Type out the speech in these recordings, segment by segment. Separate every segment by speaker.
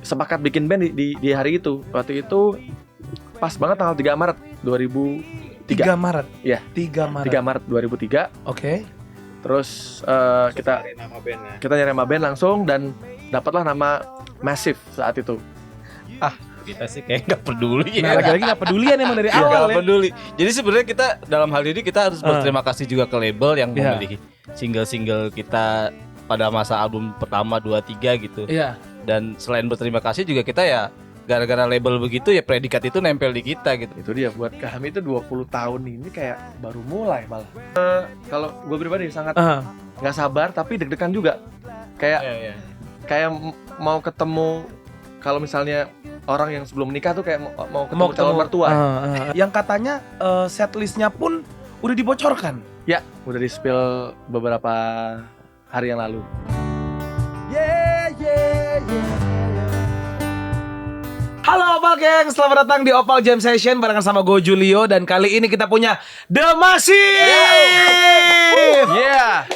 Speaker 1: sepakat bikin band di hari itu. Waktu itu pas banget tanggal 3 Maret 2003.
Speaker 2: 3 Maret.
Speaker 1: Iya.
Speaker 2: 3 Maret.
Speaker 1: 3 Maret 2003.
Speaker 2: Oke.
Speaker 1: Terus kita nyari nama band langsung dan dapatlah nama Massive saat itu.
Speaker 3: Kita sih kayak nggak peduli
Speaker 2: Nah,
Speaker 3: ya.
Speaker 2: lagi-lagi nggak pedulian emang dari
Speaker 3: Nggak
Speaker 2: awal ya.
Speaker 3: peduli. Jadi sebenarnya kita dalam hal ini kita harus berterima kasih juga ke label yang
Speaker 2: Iya.
Speaker 3: memilih single-single kita pada masa album pertama 2-3 gitu.
Speaker 2: Iya.
Speaker 3: Dan selain berterima kasih juga kita ya gara-gara label begitu ya predikat itu nempel di kita gitu.
Speaker 1: Itu dia buat kami itu 20 tahun ini kayak baru mulai malah. Kalau gue pribadi sangat nggak sabar tapi deg-degan juga. Kayak mau ketemu, kalau misalnya orang yang sebelum menikah tuh kayak mau ketemu calon mertua.
Speaker 2: Yang katanya setlistnya pun udah dibocorkan.
Speaker 1: Ya, udah di-spill beberapa hari yang lalu.
Speaker 2: Halo Opal Gang, selamat datang di Opal Jam Session barengan sama gue Julio. Dan kali ini kita punya The Massive.
Speaker 1: Yeah.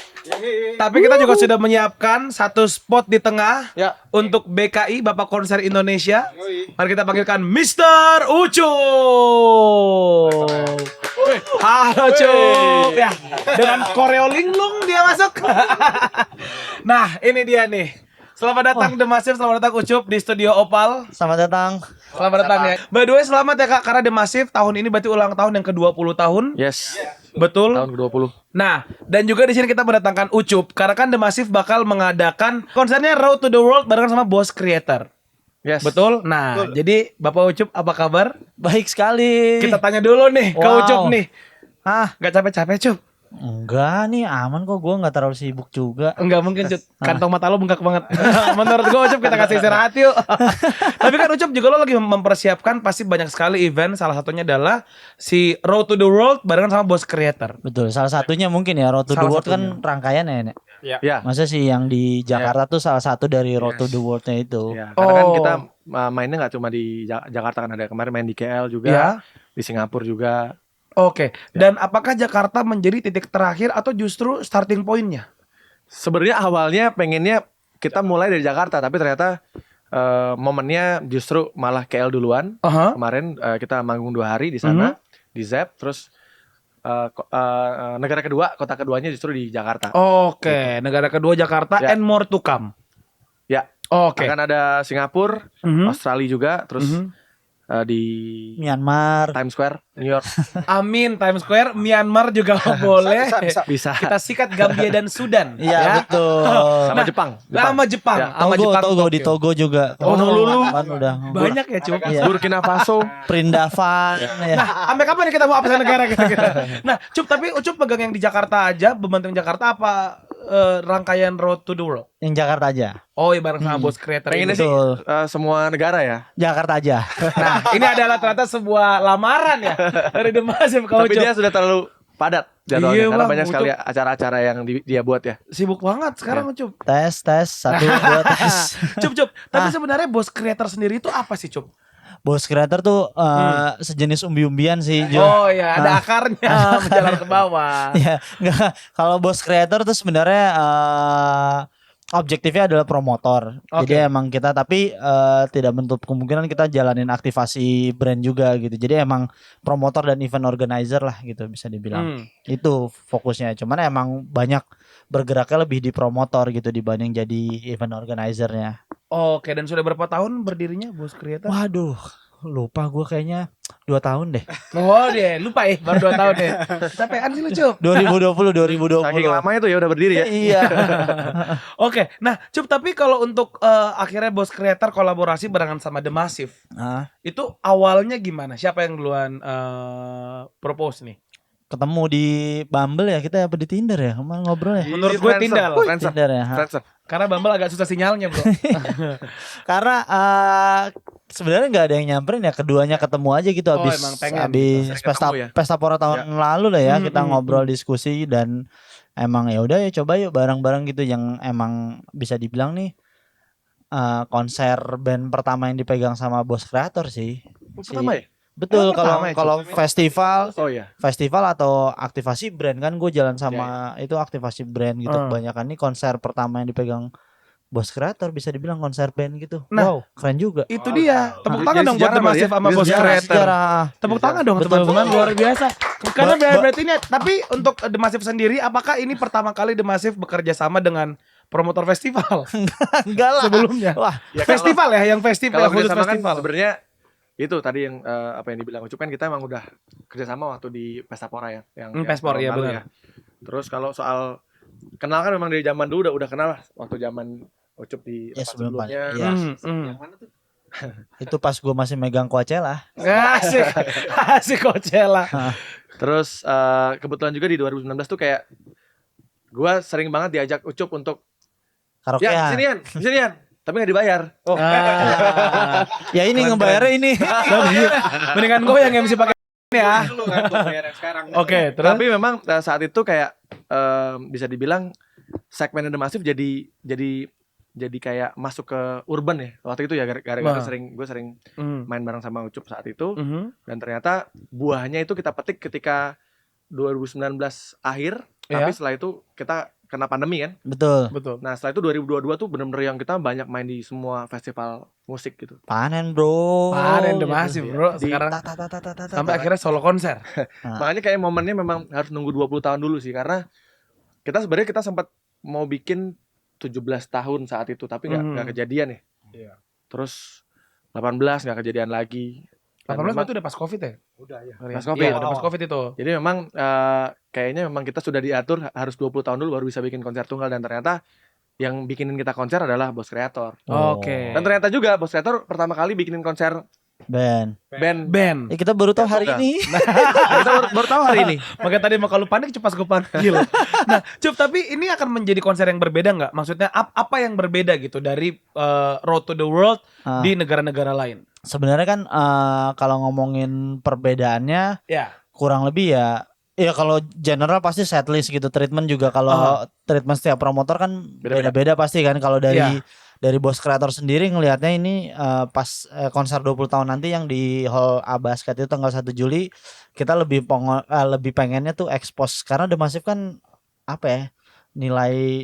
Speaker 2: Tapi kita juga sudah menyiapkan satu spot di tengah
Speaker 1: Ya.
Speaker 2: untuk BKI, Bapak Konser Indonesia. Mari kita panggilkan Mr. Ucup. Halo Cup. Ya, dengan koreo linglung dia masuk. Nah, ini dia nih. Selamat datang The Massive, selamat datang Ucup di studio Opal.
Speaker 4: Selamat datang.
Speaker 2: Selamat datang ya. By the way, selamat ya Kak, karena The Massive tahun ini berarti ulang tahun yang ke-20 tahun.
Speaker 1: Yes.
Speaker 2: Betul.
Speaker 1: Tahun ke-20.
Speaker 2: Nah, dan juga di sini kita mendatangkan Ucup karena kan The Massive bakal mengadakan konsernya Road to the World barengan sama Boss Creator.
Speaker 1: Yes.
Speaker 2: Betul? Nah, jadi Bapak Ucup apa kabar?
Speaker 4: Baik sekali.
Speaker 2: Kita tanya dulu nih ke
Speaker 4: Wow.
Speaker 2: Ucup nih.
Speaker 4: Ah,
Speaker 2: Gak capek-capek Cup?
Speaker 4: enggak nih, aman kok, gue nggak terlalu sibuk juga.
Speaker 2: Enggak mungkin Cup. Kantong mata lo bengkak banget. Menurut gue Ucup kita kasih istirahat yuk. Tapi kan Ucup juga lo lagi mempersiapkan pasti banyak sekali event. Salah satunya adalah si Road to the World barengan sama Boss Creator.
Speaker 4: Betul, salah satunya mungkin ya Road to the
Speaker 2: Salah
Speaker 4: World
Speaker 2: satunya.
Speaker 4: kan rangkaian ya, Nek?
Speaker 1: Ya.
Speaker 4: Masa sih yang di Jakarta tuh salah satu dari Road to the World-nya itu.
Speaker 1: Ya, karena kan
Speaker 2: Oh.
Speaker 1: kita mainnya nggak cuma di Jakarta, kan ada kemarin main di KL juga,
Speaker 2: Ya.
Speaker 1: di Singapura juga.
Speaker 2: Oke. Dan apakah Jakarta menjadi titik terakhir atau justru starting point-nya?
Speaker 1: Sebenarnya awalnya pengennya kita mulai dari Jakarta, tapi ternyata momennya justru malah KL duluan. Kemarin kita manggung 2 hari di sana, di ZEP, terus negara kedua, kota keduanya justru di Jakarta.
Speaker 2: Oke, negara kedua Jakarta
Speaker 1: Ya.
Speaker 2: and more to come.
Speaker 1: Ya.
Speaker 2: Oke.
Speaker 1: Akan ada Singapura,
Speaker 2: Mhm.
Speaker 1: Australia juga, terus
Speaker 2: Mhm.
Speaker 1: di
Speaker 4: Myanmar.
Speaker 1: Times Square, New York.
Speaker 2: Amin, Times Square, Myanmar juga boleh.
Speaker 1: Bisa.
Speaker 2: Kita sikat Gambia dan Sudan.
Speaker 4: Iya, betul.
Speaker 1: Sama Jepang.
Speaker 2: Sama Jepang.
Speaker 1: Ya,
Speaker 2: Sama
Speaker 4: Togo,
Speaker 2: Jepang.
Speaker 4: Togo di
Speaker 2: Tokyo.
Speaker 4: Togo juga.
Speaker 2: Oh, Honolulu.
Speaker 4: Kan udah.
Speaker 2: Banyak ya, Cup.
Speaker 4: Iya.
Speaker 1: Burkina Faso.
Speaker 4: Perindavan ya.
Speaker 2: Nah, sampai kapan nih kita mau apa negara kira-kira? Nah, Cup, tapi Ucup pegang yang di Jakarta aja, bebanting Jakarta apa rangkaian Road to the World?
Speaker 4: Yang Jakarta aja.
Speaker 2: Oh, iya bareng sama Boss Creator
Speaker 1: Pengennya
Speaker 2: ini.
Speaker 1: sih
Speaker 4: Betul.
Speaker 1: semua negara ya.
Speaker 4: Jakarta aja.
Speaker 2: Nah, ini adalah ternyata sebuah lamaran ya dari The Massive ke
Speaker 1: Tapi
Speaker 2: Ucup.
Speaker 1: dia sudah terlalu padat jadwalnya,
Speaker 2: Iya,
Speaker 1: karena
Speaker 2: Bang,
Speaker 1: banyak sekali
Speaker 2: Ucup.
Speaker 1: acara-acara yang dia buat ya.
Speaker 2: Sibuk banget sekarang Ucup.
Speaker 4: Tes, 1, 2, tes.
Speaker 2: Cup. Tapi sebenarnya Boss Creator sendiri itu apa sih, Cup?
Speaker 4: Boss Creator tuh sejenis umbi-umbian sih, Jo.
Speaker 2: Oh ya, ada akarnya menjalar ke bawah.
Speaker 4: Ya, enggak. Kalau Boss Creator tuh sebenarnya objektifnya adalah promotor.
Speaker 2: Oke.
Speaker 4: Jadi emang kita tapi tidak menutup kemungkinan kita jalanin aktivasi brand juga gitu. Jadi emang promotor dan event organizer lah gitu bisa dibilang. Itu fokusnya. Cuman emang banyak bergeraknya lebih di promotor gitu dibanding jadi event organizernya.
Speaker 2: Oke, dan sudah berapa tahun berdirinya Boss Creator?
Speaker 4: Waduh, lupa gue kayaknya 2 tahun deh.
Speaker 2: Oh dia lupa ya, baru 2 tahun ya. Capean sih lu Cup.
Speaker 4: 2020.
Speaker 1: Saking lamanya tuh ya udah berdiri ya.
Speaker 4: Iya.
Speaker 2: Oke, nah Cup, tapi kalau untuk akhirnya Boss Creator kolaborasi barengan sama The Massive,
Speaker 4: Nah,
Speaker 2: itu awalnya gimana? Siapa yang duluan propose nih?
Speaker 4: ketemu di Bumble ya kita apa di Tinder ya kemarin ngobrol ya.
Speaker 2: Menurut gue Tinder.
Speaker 4: Tinder ya.
Speaker 1: Friendster.
Speaker 2: Karena Bumble agak susah sinyalnya bro.
Speaker 4: Karena sebenarnya nggak ada yang nyamperin ya, keduanya ketemu aja gitu
Speaker 2: Oh,
Speaker 4: habis
Speaker 2: emang pengen
Speaker 1: gitu.
Speaker 4: habis pesta
Speaker 1: Ketemu ya?
Speaker 4: pesta pora tahun lalu lah ya kita
Speaker 2: Hmm.
Speaker 4: ngobrol diskusi dan emang ya udah ya coba yuk bareng-bareng gitu yang emang bisa dibilang nih konser band pertama yang dipegang sama Boss Creator sih.
Speaker 1: Pertama ya?
Speaker 4: Betul,
Speaker 1: pertama ya,
Speaker 4: kalau festival
Speaker 1: Oh iya.
Speaker 4: atau aktivasi brand kan gue jalan sama itu aktivasi brand gitu kebanyakan. Ini konser pertama yang dipegang Boss Creator bisa dibilang konser band gitu.
Speaker 2: Nah,
Speaker 4: Wow, keren juga.
Speaker 2: Itu dia. Tepuk
Speaker 1: Jadi
Speaker 2: tangan dong buat
Speaker 1: sejarah
Speaker 2: The Massive
Speaker 1: berarti ya?
Speaker 2: sama
Speaker 1: Jadi
Speaker 2: Boss Creator.
Speaker 4: Sejarah.
Speaker 2: Tepuk tangan dong
Speaker 4: Betul,
Speaker 2: teman-teman,
Speaker 4: betul.
Speaker 2: luar biasa. Karena berarti ini, tapi untuk The Massive sendiri, apakah ini pertama kali The Massive bekerja sama dengan promotor festival
Speaker 4: Enggak lah.
Speaker 2: sebelumnya?
Speaker 4: Wah,
Speaker 1: Ya,
Speaker 2: Festival ya, yang festival,
Speaker 1: kalau
Speaker 2: khusus
Speaker 1: kerjasama kan
Speaker 2: festival.
Speaker 1: sebenarnya itu tadi yang apa yang dibilang Ucup kan kita emang udah kerjasama waktu di Pestapora ya, yang
Speaker 2: Pestapora,
Speaker 1: tahun
Speaker 2: ya,
Speaker 1: lalu
Speaker 2: benar.
Speaker 1: Terus kalau soal kenal kan memang dari zaman dulu udah kenal lah waktu zaman Ucup di
Speaker 4: Ya,
Speaker 1: tempat
Speaker 4: sebelum
Speaker 1: sebelumnya.
Speaker 4: Iya.
Speaker 1: Yang mana tuh?
Speaker 4: itu pas gue masih megang Coachella.
Speaker 2: Asik, asik Coachella.
Speaker 1: Terus kebetulan juga di 2019 tuh kayak gua sering banget diajak Ucup untuk
Speaker 4: Karaokean.
Speaker 1: ya sinian, tapi nggak dibayar. Oh,
Speaker 4: Ya ini
Speaker 2: Keren,
Speaker 4: ngebayarnya ini.
Speaker 2: Mendingan gue yang MC pakai ya.
Speaker 1: lu kan tuh bayar yang sekarang.
Speaker 2: Oke, terus
Speaker 1: Tapi memang saat itu kayak bisa dibilang segmen The Massive jadi kayak masuk ke urban ya waktu itu ya gara-gara
Speaker 2: Wah.
Speaker 1: gue sering
Speaker 2: Hmm.
Speaker 1: main bareng sama Ucup saat itu
Speaker 2: Mhm.
Speaker 1: dan ternyata buahnya itu kita petik ketika 2019 akhir tapi
Speaker 2: Iya.
Speaker 1: setelah itu kita kena pandemi kan.
Speaker 4: Betul.
Speaker 2: Betul.
Speaker 1: Nah setelah itu 2022 tuh bener-bener yang kita banyak main di semua festival musik gitu.
Speaker 4: Panen, Bro.
Speaker 2: Panen The
Speaker 4: Gitu.
Speaker 2: Massive, bro.
Speaker 1: Di-
Speaker 2: Sekarang
Speaker 4: Ta, ta, ta, ta, ta, ta, ta.
Speaker 2: sampai akhirnya solo konser.
Speaker 1: Makanya kayak momennya memang harus nunggu 20 tahun dulu sih karena kita sempat mau bikin 17 tahun saat itu tapi nggak kejadian ya.
Speaker 2: Iya.
Speaker 1: Terus 18 nggak kejadian lagi. Dan
Speaker 2: 18
Speaker 1: memang-
Speaker 2: berarti udah pas Covid ya?
Speaker 1: Udah ya.
Speaker 2: Iya,
Speaker 1: Pas Covid.
Speaker 2: udah pas Covid itu.
Speaker 1: Jadi memang kayaknya memang kita sudah diatur harus 20 tahun dulu baru bisa bikin konser tunggal dan ternyata yang bikinin kita konser adalah Boss Creator.
Speaker 2: Oke.
Speaker 1: Dan ternyata juga Boss Creator pertama kali bikinin konser
Speaker 4: Ben.
Speaker 1: band.
Speaker 2: band.
Speaker 4: Kita baru tahu hari
Speaker 1: Udah.
Speaker 4: ini.
Speaker 1: Kita baru tahu hari ini.
Speaker 2: Makanya tadi mau kalau panik cepat gue panggil. Nah, Cup, tapi ini akan menjadi konser yang berbeda nggak? Maksudnya apa yang berbeda gitu dari Road to the World
Speaker 4: Ah.
Speaker 2: di negara-negara lain?
Speaker 4: Sebenarnya kan kalau ngomongin perbedaannya
Speaker 2: Ya.
Speaker 4: kurang lebih ya kalau general pasti setlist gitu, treatment juga kalau treatment setiap promotor kan
Speaker 1: Beda-beda.
Speaker 4: beda-beda pasti kan. Kalau dari
Speaker 2: Iya.
Speaker 4: dari Boss Creator sendiri ngelihatnya ini pas konser 20 tahun nanti yang di Hall A Basket itu tanggal 1 Juli kita lebih pengennya tuh expose karena The Massive kan apa ya,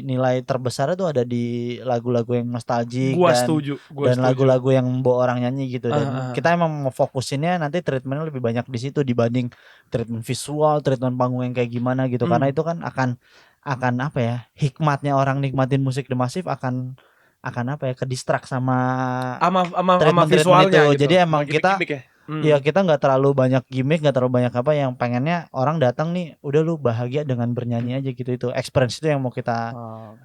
Speaker 4: nilai terbesar itu ada di lagu-lagu yang nostalgic
Speaker 2: Gua
Speaker 4: dan
Speaker 2: setuju.
Speaker 4: dan lagu-lagu yang membawa orang nyanyi gitu dan
Speaker 2: Ah.
Speaker 4: kita emang mau fokusinnya nanti treatmentnya lebih banyak di situ dibanding treatment visual, treatment panggung yang kayak gimana gitu karena itu kan akan apa ya, hikmatnya orang nikmatin musik The Massive akan apa ya, ke distract sama
Speaker 2: sama
Speaker 4: treatment
Speaker 2: visualnya
Speaker 4: itu.
Speaker 2: gitu.
Speaker 4: Jadi emang kita
Speaker 1: Gimmick ya.
Speaker 4: ya kita nggak terlalu banyak gimmick, nggak terlalu banyak apa, yang pengennya orang datang nih udah lu bahagia dengan bernyanyi aja gitu, itu experience itu yang mau kita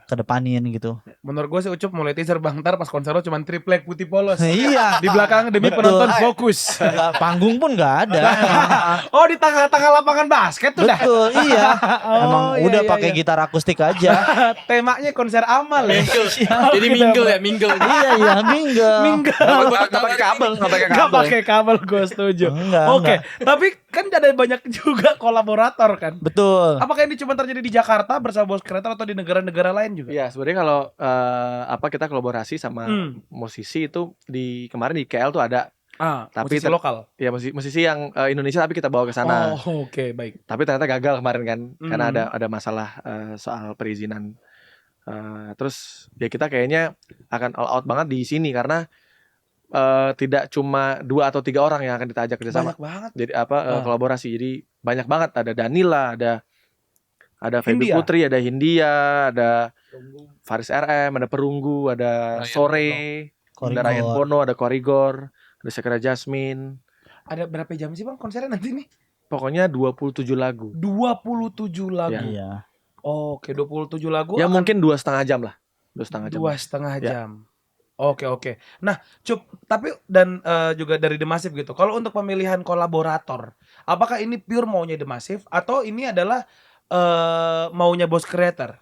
Speaker 4: kedepanin gitu.
Speaker 2: Menurut gue sih Ucup mulai teaser Bang, ntar pas konser lo cuma triplek putih polos.
Speaker 4: Iya,
Speaker 2: Di belakang demi
Speaker 4: Betul.
Speaker 2: penonton fokus.
Speaker 4: nggak, panggung pun nggak ada.
Speaker 2: Oh, di tengah-tengah lapangan basket tuh dah.
Speaker 4: Betul, iya. Emang
Speaker 2: iya,
Speaker 4: udah
Speaker 2: iya,
Speaker 4: pakai
Speaker 2: iya.
Speaker 4: gitar akustik aja.
Speaker 2: Temanya konser amal ya.
Speaker 3: Jadi mingle ya, mingle.
Speaker 4: Iya, minggu.
Speaker 1: Nggak pakai kabel, nggak pakai
Speaker 2: Gak
Speaker 1: kabel.
Speaker 2: pakai kabel, gue setuju.
Speaker 4: Enggak,
Speaker 2: Oke,
Speaker 4: enggak.
Speaker 2: tapi kan ada banyak juga kolaborator kan.
Speaker 4: Betul.
Speaker 2: Apakah ini cuma terjadi di Jakarta bersama Boss Creator atau di negara-negara lain juga?
Speaker 1: Iya, sebenarnya kalau kita kolaborasi sama musisi itu kemarin di KL tuh ada tapi
Speaker 2: musisi lokal.
Speaker 1: ya musisi yang Indonesia tapi kita bawa ke sana.
Speaker 2: Oh, oke, baik.
Speaker 1: Tapi ternyata gagal kemarin kan karena ada masalah soal perizinan. Terus ya kita kayaknya akan all out banget di sini karena tidak cuma 2 atau 3 orang yang akan kita ajak kerjasama.
Speaker 2: Banyak banget.
Speaker 1: Jadi kolaborasi. Jadi banyak banget, ada Danila, ada Feby
Speaker 2: Hindia.
Speaker 1: Putri, ada Hindia, ada Faris RM, ada Perunggu, ada
Speaker 3: Ryan
Speaker 1: Sore,
Speaker 4: Korigor.
Speaker 1: ada Ryan Bono, ada Korigor, ada Sekira Jasmine.
Speaker 2: Ada berapa jam sih Bang konsernya nanti nih?
Speaker 1: Pokoknya 27 lagu.
Speaker 2: 27 lagu.
Speaker 4: Iya.
Speaker 2: Oke, 27 lagu.
Speaker 1: Ya mungkin 2,5 jam lah. 2,5 jam.
Speaker 2: 2,5
Speaker 1: Ya.
Speaker 2: jam. Oke. Nah, Cup, tapi dan juga dari The Massive gitu. Kalau untuk pemilihan kolaborator, apakah ini pure maunya The Massive atau ini adalah maunya Boss Creator?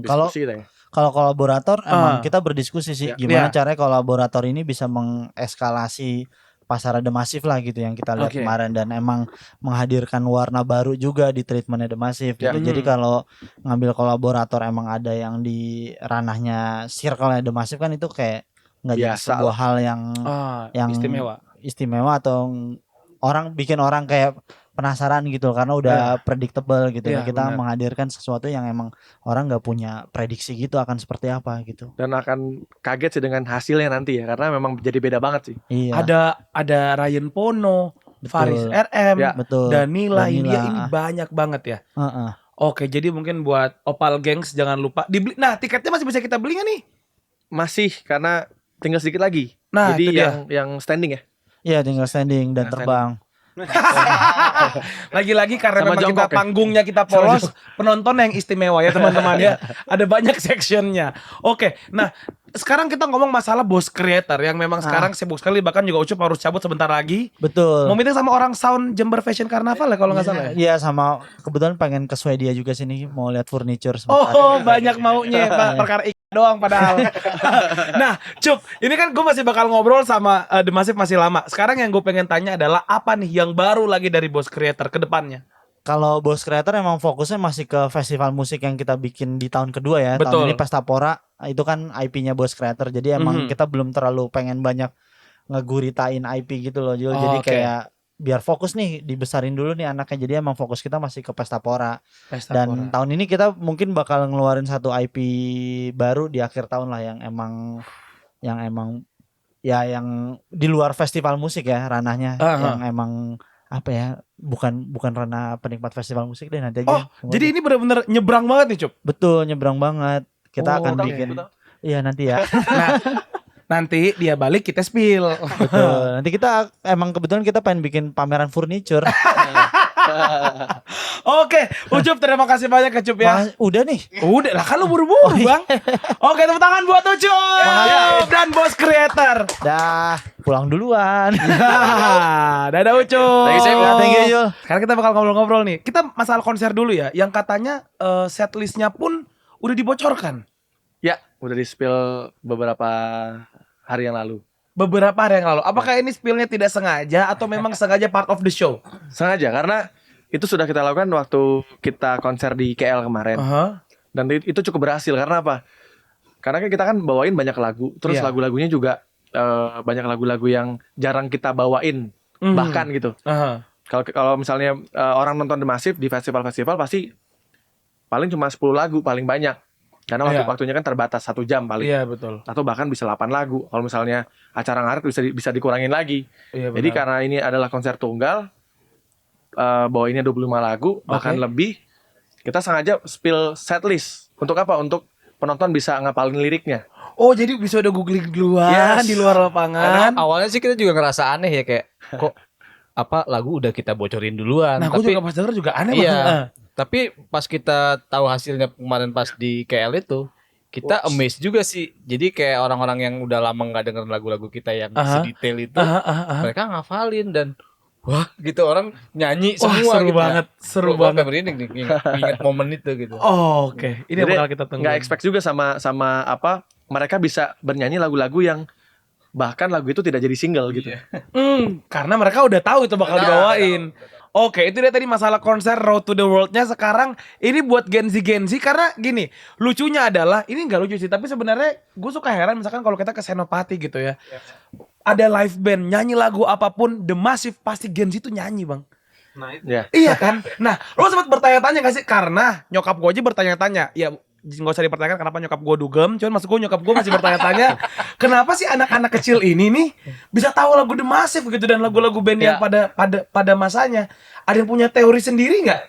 Speaker 4: Kalau
Speaker 1: Diskusi kita ya.
Speaker 4: kalau kolaborator emang kita berdiskusi sih
Speaker 1: Ya.
Speaker 4: gimana
Speaker 2: Iya.
Speaker 4: caranya kolaborator ini bisa mengeskalasi pasar The Massive lah gitu yang kita lihat
Speaker 2: Oke.
Speaker 4: kemarin, dan emang menghadirkan warna baru juga di treatmentnya The Massive gitu.
Speaker 1: Ya.
Speaker 4: Jadi kalau ngambil kolaborator emang ada yang di ranahnya circle-nya The Massive kan itu kayak nggak jadi
Speaker 1: Biasa
Speaker 4: sebuah hal yang
Speaker 2: Istimewa.
Speaker 4: istimewa atau orang bikin orang kayak penasaran gitu karena udah predictable gitu.
Speaker 2: Iya,
Speaker 4: Kita
Speaker 2: benar.
Speaker 4: menghadirkan sesuatu yang emang orang nggak punya prediksi gitu akan seperti apa gitu.
Speaker 1: Dan akan kaget sih dengan hasilnya nanti ya, karena memang jadi beda banget sih.
Speaker 4: Iya.
Speaker 2: Ada Ryan Pono,
Speaker 4: Betul.
Speaker 2: Faris RM,
Speaker 1: Ya.
Speaker 4: Betul.
Speaker 2: Danila,
Speaker 4: Danila,
Speaker 2: India, ini banyak banget ya.
Speaker 4: Heeh.
Speaker 2: Oke, jadi mungkin buat Opal Gengs jangan lupa dibeli. Nah, tiketnya masih bisa kita beli nggak nih?
Speaker 1: Masih, karena tinggal sedikit lagi.
Speaker 2: Nah,
Speaker 1: Jadi
Speaker 2: itu dia.
Speaker 1: yang standing ya.
Speaker 4: Iya, tinggal standing dan
Speaker 1: Nah,
Speaker 4: terbang.
Speaker 2: Lagi-lagi karena
Speaker 1: Sama
Speaker 2: memang kita
Speaker 1: jongkok ya?
Speaker 2: panggungnya kita polos, penonton yang istimewa ya teman-teman ya. Ada banyak sectionnya. Oke, nah sekarang kita ngomong masalah bos creator yang memang sekarang sibuk sekali, bahkan juga Ucup harus cabut sebentar lagi.
Speaker 4: Betul.
Speaker 2: Mau meeting sama orang sound Jember Fashion Carnaval ya kalau nggak salah ya?
Speaker 4: Iya, sama kebetulan pengen ke Swedia juga sini mau lihat furniture sebentar.
Speaker 2: Oh, banyak maunya Pak, perkara ikan doang padahal. Nah, Cup, ini kan gue masih bakal ngobrol sama The Massive masih lama. Sekarang yang gue pengen tanya adalah apa nih yang baru lagi dari bos creator ke depannya?
Speaker 4: Kalau Bos Creator emang fokusnya masih ke festival musik yang kita bikin di tahun kedua ya.
Speaker 2: Betul.
Speaker 4: Tahun ini Pesta Pora itu kan IP-nya Bos Creator. Jadi emang kita belum terlalu pengen banyak ngeguritain IP gitu loh, Jul.
Speaker 2: Oh,
Speaker 4: Jadi
Speaker 2: oke.
Speaker 4: kayak biar fokus nih, dibesarin dulu nih anaknya. Jadi emang fokus kita masih ke Pesta Pora. Dan tahun ini kita mungkin bakal ngeluarin satu IP baru di akhir tahun lah yang emang ya yang di luar festival musik ya ranahnya, yang emang apa ya, bukan ranah penikmat festival musik deh nanti aja.
Speaker 2: Jadi ini benar-benar nyebrang banget nih, Cup.
Speaker 4: Betul, nyebrang banget. Kita akan
Speaker 1: oke.
Speaker 4: bikin. Iya nanti ya.
Speaker 2: Nah, nanti dia balik kita spill.
Speaker 4: Betul. Nanti kita emang kebetulan kita pengen bikin pameran furniture.
Speaker 2: Oke, Ucup terima kasih banyak ya, Cup ya.
Speaker 4: Udah nih.
Speaker 2: Udah lah, kan lu buru-buru, Bang. Oke, tepuk tangan buat Ucup dan bos creator.
Speaker 4: Dah, pulang duluan.
Speaker 2: Dadah Ucup.
Speaker 1: Thank you, Sam.
Speaker 4: Thank you, Jul.
Speaker 2: Sekarang kita bakal ngobrol-ngobrol nih. Kita masalah konser dulu ya. Yang katanya setlistnya pun udah dibocorkan.
Speaker 1: Ya, udah di-spill beberapa hari yang lalu.
Speaker 2: Beberapa hari yang lalu. Apakah ini spillnya tidak sengaja atau memang sengaja part of the show?
Speaker 1: Sengaja, karena itu sudah kita lakukan waktu kita konser di KL kemarin. Dan itu cukup berhasil, karena apa? Karena kan kita kan bawain banyak lagu. Terus
Speaker 2: Iya.
Speaker 1: lagu-lagunya juga banyak lagu-lagu yang jarang kita bawain. Bahkan gitu. Kalau misalnya orang nonton The Massive di festival-festival pasti paling cuma 10 lagu paling banyak. Karena waktunya kan terbatas 1 jam paling.
Speaker 2: Iya, betul.
Speaker 1: Atau bahkan bisa 8 lagu. Kalau misalnya acara ngaret bisa dikurangin lagi.
Speaker 2: Iya,
Speaker 1: Jadi
Speaker 2: benar.
Speaker 1: karena ini adalah konser tunggal, bawainnya 25 lagu bahkan lebih, kita sengaja spill setlist. Untuk apa? Untuk penonton bisa ngapalin liriknya.
Speaker 2: Oh, jadi bisa udah googling duluan
Speaker 1: Yes.
Speaker 2: di luar
Speaker 3: Karena
Speaker 2: lapangan.
Speaker 3: awalnya sih kita juga ngerasa aneh ya, kayak kok apa lagu udah kita bocorin duluan.
Speaker 2: Nah, aku
Speaker 3: tapi
Speaker 2: juga pas denger juga aneh
Speaker 3: iya,
Speaker 2: banget.
Speaker 3: tapi pas kita tahu hasilnya kemarin pas di KL itu, kita amazed juga sih. Jadi kayak orang-orang yang udah lama nggak denger lagu-lagu kita yang sedetail itu, mereka ngafalin dan wah gitu, orang nyanyi
Speaker 2: Wah,
Speaker 3: semua
Speaker 2: seru
Speaker 3: gitu.
Speaker 2: banget, seru
Speaker 3: Gua
Speaker 2: banget.
Speaker 3: sampai merinding nih ingat momen itu gitu.
Speaker 2: Oh, oke. Ini yang
Speaker 1: Jadi
Speaker 2: bakal kita tunggu.
Speaker 1: nggak expect juga sama apa, mereka bisa bernyanyi lagu-lagu yang bahkan lagu itu tidak jadi single gitu.
Speaker 2: Karena mereka udah tahu itu bakal dibawain. Oke, itu dia tadi masalah konser Road to the World-nya. Sekarang ini buat Gen Z karena gini, lucunya adalah ini nggak lucu sih, tapi sebenarnya gue suka heran misalkan kalau kita ke Senopati gitu ya. Ada live band nyanyi lagu apapun, The Massive pasti Gen Z tuh nyanyi, Bang.
Speaker 1: Ya.
Speaker 2: Iya kan? Nah, lo sempat bertanya-tanya gak sih? Karena nyokap gue aja bertanya-tanya. Ya nggak usah dipertanyakan kenapa nyokap gue dugem. Cuman maksud gue nyokap gue masih bertanya-tanya. Kenapa sih anak-anak kecil ini nih bisa tahu lagu The Massive gitu dan lagu-lagu band yang pada masanya. Ada yang punya teori sendiri nggak?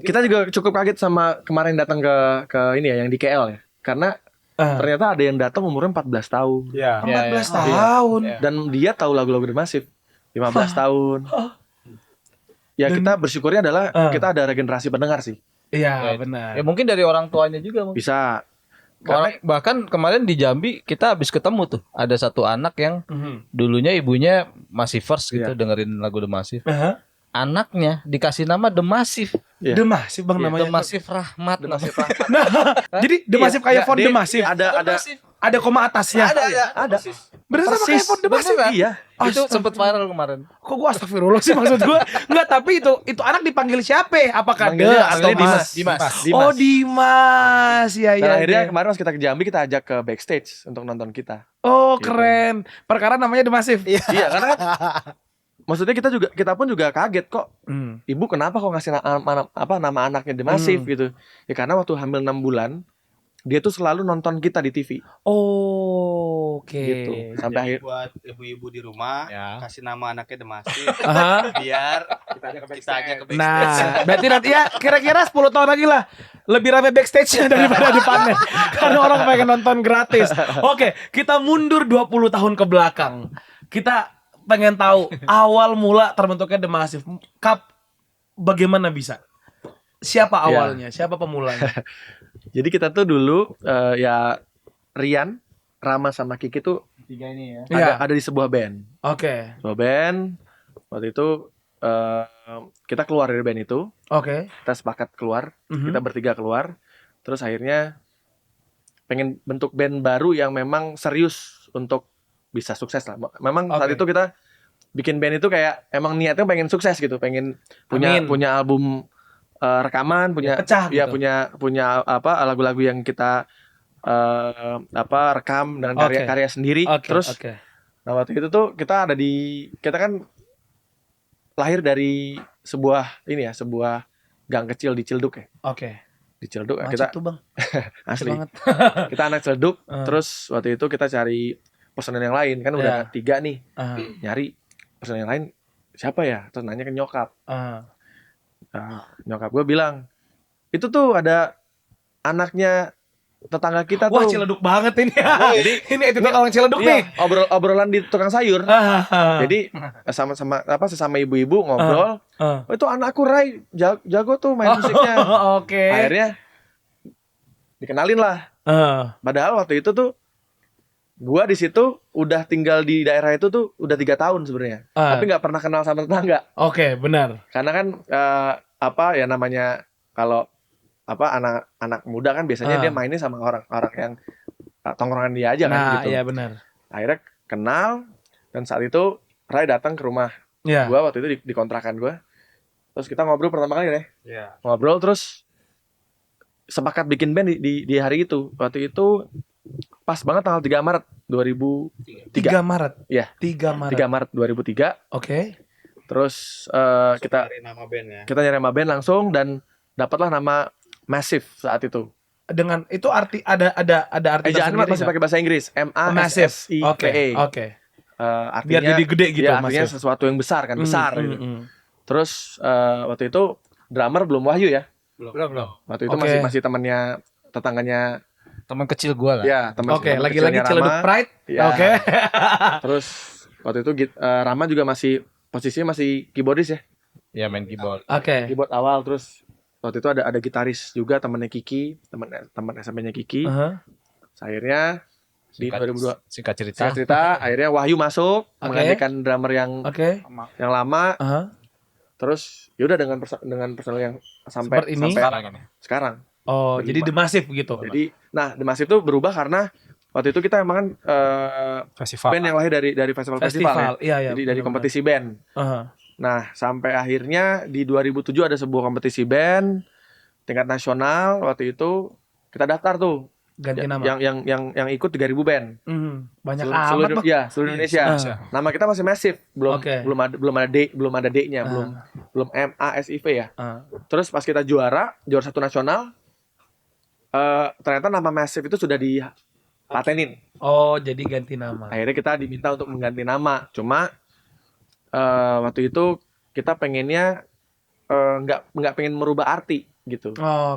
Speaker 1: Kita juga cukup kaget sama kemarin datang ke ini ya, yang di KL ya. Karena ternyata ada yang datang umurnya 14 tahun.
Speaker 2: 14 tahun.
Speaker 1: Dan dia tahu lagu-lagu The Massive 15 tahun. Ya, kita bersyukurnya adalah kita ada regenerasi pendengar sih.
Speaker 2: Iya, benar.
Speaker 3: Ya mungkin dari orang tuanya juga mungkin.
Speaker 1: Bisa.
Speaker 3: Bahkan kemarin di Jambi kita habis ketemu tuh, ada satu anak yang dulunya ibunya masih first gitu dengerin lagu The Massive. Anaknya dikasih nama The Massive.
Speaker 2: The Massive, Bang, namanya.
Speaker 3: The Massive Rahmat.
Speaker 2: Jadi The Massive kayak font The Massive. Ada koma atasnya.
Speaker 1: Ada.
Speaker 2: Berarti sama kayak font The Massive.
Speaker 1: Iya.
Speaker 3: Itu sempet viral kemarin.
Speaker 2: Kok gua astagfirullah sih maksud gua. Enggak, tapi itu anak dipanggil siapa? Apakah
Speaker 1: Panggilnya
Speaker 2: atau
Speaker 1: aslinya
Speaker 2: Mas?
Speaker 3: Dimas.
Speaker 2: Oh, Dimas. Ya,
Speaker 1: Dan
Speaker 2: ya.
Speaker 1: akhirnya
Speaker 2: ya.
Speaker 1: kemarin pas kita ke Jambi, kita ajak ke backstage untuk nonton kita.
Speaker 2: Oh, keren. Perkara namanya The Massive.
Speaker 1: Iya, karena kan maksudnya kita pun juga kaget kok. Ibu kenapa kok ngasih nama anaknya The Massive gitu. Ya karena waktu hamil 6 bulan dia tuh selalu nonton kita di TV.
Speaker 2: Oke.
Speaker 1: Gitu. Sampai akhir
Speaker 5: buat ibu-ibu di rumah kasih nama anaknya The Massive biar kita aja ke backstage.
Speaker 2: Nah, berarti nanti ya kira-kira 10 tahun lagi lah lebih rame backstage daripada depannya. Karena orang pengen nonton gratis. Oke, kita mundur 20 tahun ke belakang. Kita pengen tahu awal mula terbentuknya The Massive. Bagaimana bisa? Siapa awalnya? Siapa pemulanya?
Speaker 1: Jadi kita tuh dulu ya Rian, Rama sama Kiki tuh
Speaker 4: 3 ini ya.
Speaker 1: ada di sebuah band.
Speaker 2: Oke.
Speaker 1: Sebuah band. Waktu itu kita keluar dari band itu.
Speaker 2: Oke.
Speaker 1: Kita sepakat keluar. Kita bertiga keluar. Terus akhirnya pengen bentuk band baru yang memang serius untuk bisa sukses lah. Memang saat itu kita bikin band itu kayak emang niatnya pengen sukses gitu, pengen punya album rekaman, punya
Speaker 2: pecah
Speaker 1: ya
Speaker 2: gitu.
Speaker 1: punya apa lagu-lagu yang kita rekam dengan karya-karya sendiri. Terus nah waktu itu tuh kita kan lahir dari sebuah gang kecil di Cilduk ya. Di Cilduk kita
Speaker 2: tuh, Bang.
Speaker 1: asli. Kita anak Cilduk. Terus waktu itu kita cari personel yang lain kan udah 3 nih. Nyari personel yang lain siapa ya? Terus nanya ke nyokap. Nyokap gue bilang itu tuh ada anaknya tetangga kita tuh.
Speaker 2: Wah, Ciledug banget ini. Ini itu orang Ciledug nih.
Speaker 1: Obrolan di tukang sayur. Jadi sama-sama sesama ibu-ibu ngobrol. Oh, itu anakku Rai jago tuh main musiknya. Akhirnya dikenalin lah. Padahal waktu itu tuh gua di situ udah tinggal di daerah itu tuh udah 3 tahun sebenarnya. Tapi nggak pernah kenal sama tetangga.
Speaker 2: Benar.
Speaker 1: Karena kan namanya kalau anak muda kan biasanya dia mainnya sama orang-orang yang tongkrongan dia aja kan gitu.
Speaker 2: Iya benar.
Speaker 1: Akhirnya kenal dan saat itu Rai datang ke rumah gua waktu itu di kontrakan gua. Terus kita ngobrol pertama kali deh. Ngobrol terus sepakat bikin band di hari itu. Waktu itu pas banget tanggal 3 Maret 2003.
Speaker 2: 3 Maret.
Speaker 1: Iya.
Speaker 2: 3 Maret.
Speaker 1: 3 Maret 2003. Terus kita
Speaker 5: nyari nama band ya.
Speaker 1: Kita nyari nama band langsung dan dapatlah nama Massive saat itu.
Speaker 2: Dengan itu arti ada arti
Speaker 1: Ejaan
Speaker 2: tersendiri
Speaker 1: masih pakai bahasa Inggris. MASSIVE. Artinya
Speaker 2: biar jadi gede gitu
Speaker 1: artinya
Speaker 2: Massive.
Speaker 1: sesuatu yang besar kan, besar gitu. Terus waktu itu drummer belum Wahyu ya.
Speaker 3: Belum.
Speaker 1: Waktu itu masih temannya tetangganya
Speaker 3: teman kecil gua lah.
Speaker 1: Ya, teman
Speaker 2: lagi-lagi Ciledug Pride.
Speaker 1: Ya. Terus waktu itu Rama juga posisinya masih keyboardis ya.
Speaker 3: Ya main keyboard.
Speaker 1: Keyboard awal terus waktu itu ada gitaris juga temannya Kiki, teman SMP-nya Kiki. Akhirnya di 2002
Speaker 3: singkat
Speaker 1: cerita akhirnya Wahyu masuk menggantikan drummer yang lama. Terus yaudah dengan personel yang sampai sekarang.
Speaker 2: Oh, jadi The Massive gitu.
Speaker 1: Jadi, The Massive tuh berubah karena waktu itu kita emang kan band yang lahir dari festival ya. Jadi dari kompetisi band. Nah, sampai akhirnya di 2007 ada sebuah kompetisi band tingkat nasional. Waktu itu kita daftar tuh.
Speaker 2: Ganti nama.
Speaker 1: Yang ikut 3.000 band.
Speaker 2: Banyak amat, Bang.
Speaker 1: Seluruh Indonesia. Nama kita masih Massive, belum ada D-nya, belum MASIV ya. Terus pas kita juara 1 nasional, ternyata nama Massive itu sudah dipatenin.
Speaker 2: Oh, jadi ganti nama.
Speaker 1: Akhirnya kita diminta untuk mengganti nama. Cuma waktu itu kita pengennya nggak pengen merubah arti gitu.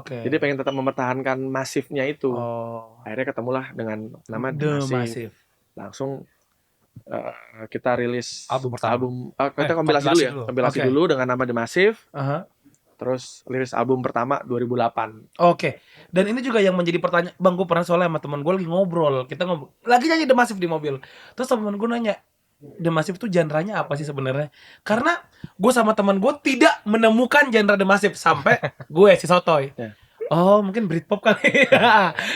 Speaker 1: Jadi pengen tetap mempertahankan Massive-nya itu. Akhirnya ketemulah dengan nama The Massive. Langsung kita rilis album kita kompilasi dulu dengan nama The Massive. Terus rilis album pertama 2008.
Speaker 2: Dan ini juga yang menjadi pertanyaan, Bang, gue pernah soalnya sama teman gue lagi ngobrol, lagi nyanyi The Massive di mobil. Terus teman gue nanya, The Massive itu genre-nya apa sih sebenarnya? Karena gue sama teman gue tidak menemukan genre The Massive sampai gue si Sotoy. Oh, mungkin Britpop kali.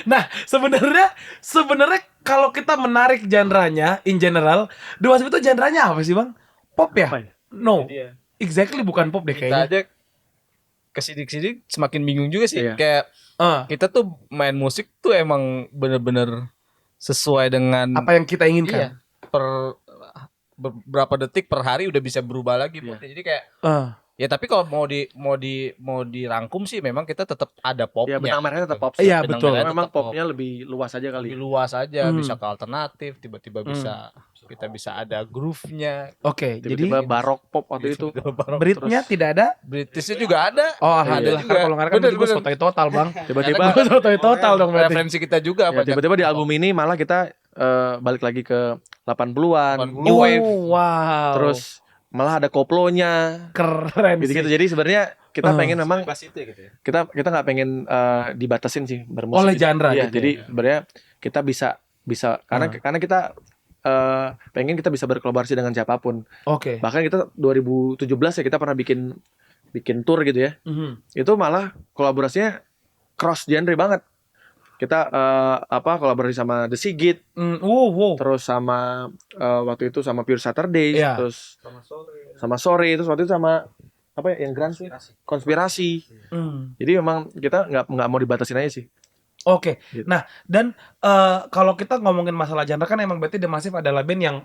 Speaker 2: Nah, sebenarnya kalau kita menarik genre-nya in general, The Massive itu genre-nya apa sih, Bang? Pop ya? No. Exactly bukan pop deh kayaknya.
Speaker 3: Kita aja kesidik-sidik semakin bingung juga sih. Kayak kita tuh main musik tuh emang bener-bener sesuai dengan
Speaker 2: apa yang kita inginkan.
Speaker 3: beberapa detik per hari udah bisa berubah lagi. Jadi kayak ya tapi kalau mau dirangkum sih memang kita tetap ada popnya.
Speaker 1: Ya benang merahnya tetap pop.
Speaker 2: Iya betul.
Speaker 1: Memang popnya lebih luas aja kali.
Speaker 3: Lebih luas aja, bisa ke alternatif, tiba-tiba kita bisa ada groove-nya.
Speaker 2: Oke, jadi
Speaker 1: barok pop waktu itu.
Speaker 2: Britnya tidak ada?
Speaker 3: Britishnya juga ada.
Speaker 2: Oh alhamdulillah, kalau nggak ada kan gue sotoy total bang.
Speaker 1: Tiba-tiba
Speaker 2: sotoy total dong berarti.
Speaker 3: Referensi kita juga.
Speaker 1: Ya, tiba-tiba di album ini malah kita balik lagi ke 80-an.
Speaker 2: New Wave. Wow.
Speaker 1: Terus malah ada koplonya.
Speaker 2: Keren
Speaker 1: gitu-gitu. Jadi sebenarnya kita pengen memang kita nggak pengen dibatasin sih bermusik
Speaker 2: oleh genre
Speaker 1: gitu.
Speaker 2: gitu.
Speaker 1: Jadi sebenarnya kita bisa karena kita pengen kita bisa berkolaborasi dengan siapapun.
Speaker 2: Oke.
Speaker 1: Bahkan kita 2017 ya kita pernah bikin tour gitu ya. Itu malah kolaborasinya cross genre banget. Kita kolaborasi sama The Sigit. Terus sama waktu itu sama Pure Saturday, terus sama Sore, terus waktu itu sama apa ya yang Grand Konspirasi. Jadi memang kita nggak mau dibatasin aja sih.
Speaker 2: Oke.
Speaker 1: Gitu.
Speaker 2: Nah, dan kalau kita ngomongin masalah genre kan emang berarti The Massive adalah band yang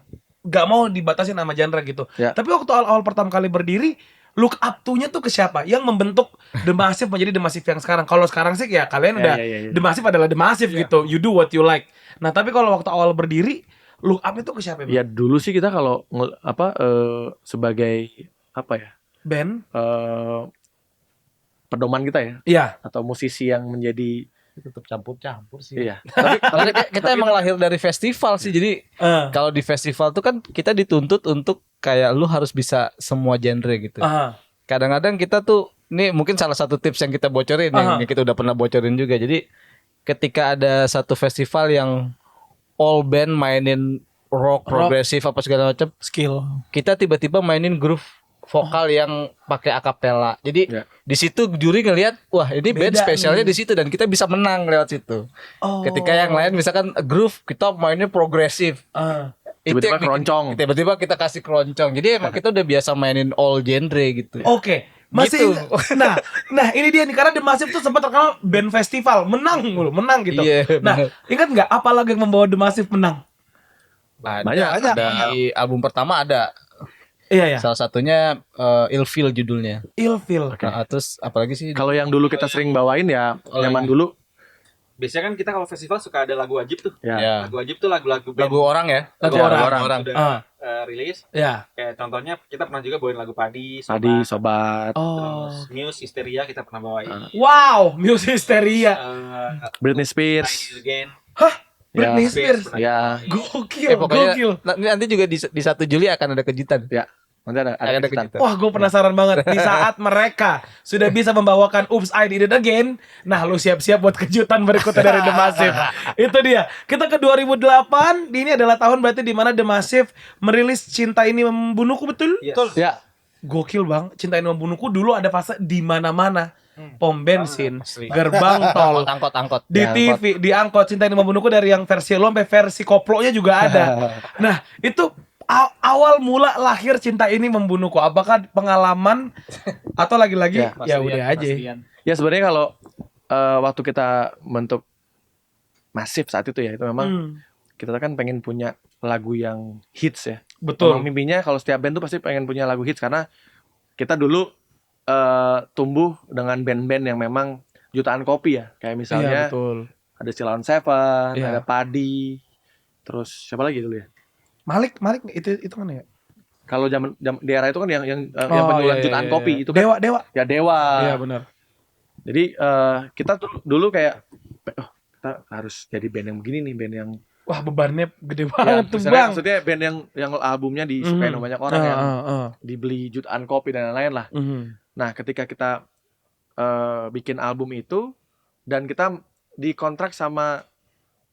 Speaker 2: gak mau dibatasin sama genre gitu.
Speaker 1: Ya.
Speaker 2: Tapi waktu awal pertama kali berdiri, look up to-nya tuh ke siapa? Yang membentuk The Massive menjadi The Massive yang sekarang. Kalau sekarang sih ya kalian udah The Massive adalah The Massive gitu. You do what you like. Nah, tapi kalau waktu awal berdiri, look up itu ke siapa?
Speaker 1: Ya dulu sih kita kalau sebagai apa ya?
Speaker 2: Band
Speaker 1: pedoman kita ya.
Speaker 2: Iya.
Speaker 1: Atau musisi yang menjadi
Speaker 3: tetap campur-campur sih.
Speaker 1: Iya.
Speaker 3: Tapi kita emang lahir dari festival sih. Jadi kalau di festival tuh kan kita dituntut untuk kayak lu harus bisa semua genre gitu. Kadang-kadang kita tuh ini mungkin salah satu tips yang kita bocorin yang kita udah pernah bocorin juga. Jadi ketika ada satu festival yang all band mainin rock progresif apa segala macam,
Speaker 2: skill.
Speaker 3: Kita tiba-tiba mainin groove vokal yang pakai akapela. Jadi di situ juri ngelihat, wah ini band spesialnya di situ dan kita bisa menang lewat situ. Ketika yang lain misalkan groove, kita mainnya progresif.
Speaker 1: Tiba-tiba keroncong.
Speaker 3: Tiba-tiba kita kasih keroncong. Jadi emang kita udah biasa mainin all genre gitu.
Speaker 2: Oke. Masih gitu. Nah ini dia nih karena The Massive tuh sempat terkenal band festival, menang gitu. Nah, ingat nggak apa lagu yang membawa The Massive menang?
Speaker 3: Banyak. Di album pertama ada.
Speaker 2: Iya.
Speaker 3: Salah satunya Ilfeel judulnya.
Speaker 2: Ilfeel.
Speaker 3: Terus apalagi sih?
Speaker 1: Kalau yang dulu kita sering bawain ya zaman dulu.
Speaker 5: Biasanya kan kita kalau festival suka ada lagu wajib tuh.
Speaker 1: Ya.
Speaker 5: Lagu wajib tuh lagu-lagu band.
Speaker 3: Lagu orang ya.
Speaker 2: Lagu orang.
Speaker 5: Sudah rilis.
Speaker 2: Ya.
Speaker 5: Kayak contohnya kita pernah juga bawain lagu Padi,
Speaker 1: Sobat.
Speaker 5: Terus Muse, Hysteria kita pernah bawain.
Speaker 2: Wow, Muse, Hysteria.
Speaker 1: Britney Spears.
Speaker 2: Hah? Britney Spears.
Speaker 1: Ya.
Speaker 2: Gokil.
Speaker 3: Nanti juga di 1 Juli akan ada kejutan.
Speaker 1: Ya. Nanti ada kejutan.
Speaker 2: Wah, gue penasaran banget. Di saat mereka sudah bisa membawakan Oops, I Did It Again, nah lu siap-siap buat kejutan berikutnya dari The Massive. Itu dia. Kita ke 2008. Ini adalah tahun berarti di mana The Massive merilis Cinta Ini Membunuhku, betul?
Speaker 5: Betul.
Speaker 1: Ya.
Speaker 2: Gokil bang. Cinta Ini Membunuhku dulu ada fase di mana-mana. Pom bensin, gerbang tol,
Speaker 3: angkot,
Speaker 2: di TV, di angkot. Cinta Ini Membunuhku dari yang versi lo sampai versi koplonya juga ada. Nah, itu awal mula lahir Cinta Ini Membunuhku. Apakah pengalaman atau lagi-lagi ya udah aja.
Speaker 1: Ya sebenarnya kalau waktu kita bentuk Massive saat itu ya itu memang kita kan pengen punya lagu yang hits ya.
Speaker 2: Betul.
Speaker 1: Memang mimpinya kalau setiap band tuh pasti pengen punya lagu hits karena kita dulu tumbuh dengan band-band yang memang jutaan kopi ya. Kayak misalnya ada Cilon Seven, ada Padi, terus siapa lagi dulu ya?
Speaker 2: Malik itu mana ya?
Speaker 1: Kalau zaman di era itu kan yang penjualan jutaan kopi itu kan
Speaker 2: Dewa.
Speaker 1: Ya Dewa.
Speaker 2: Iya benar.
Speaker 1: Jadi kita tuh dulu kayak kita harus jadi band yang begini nih, band yang
Speaker 2: wah bebannya gede banget tuh
Speaker 1: bang.
Speaker 2: Bang.
Speaker 1: Maksudnya band yang albumnya disukai banyak orang yang dibeli jutaan kopi dan lain-lain lah. Nah ketika kita bikin album itu dan kita dikontrak sama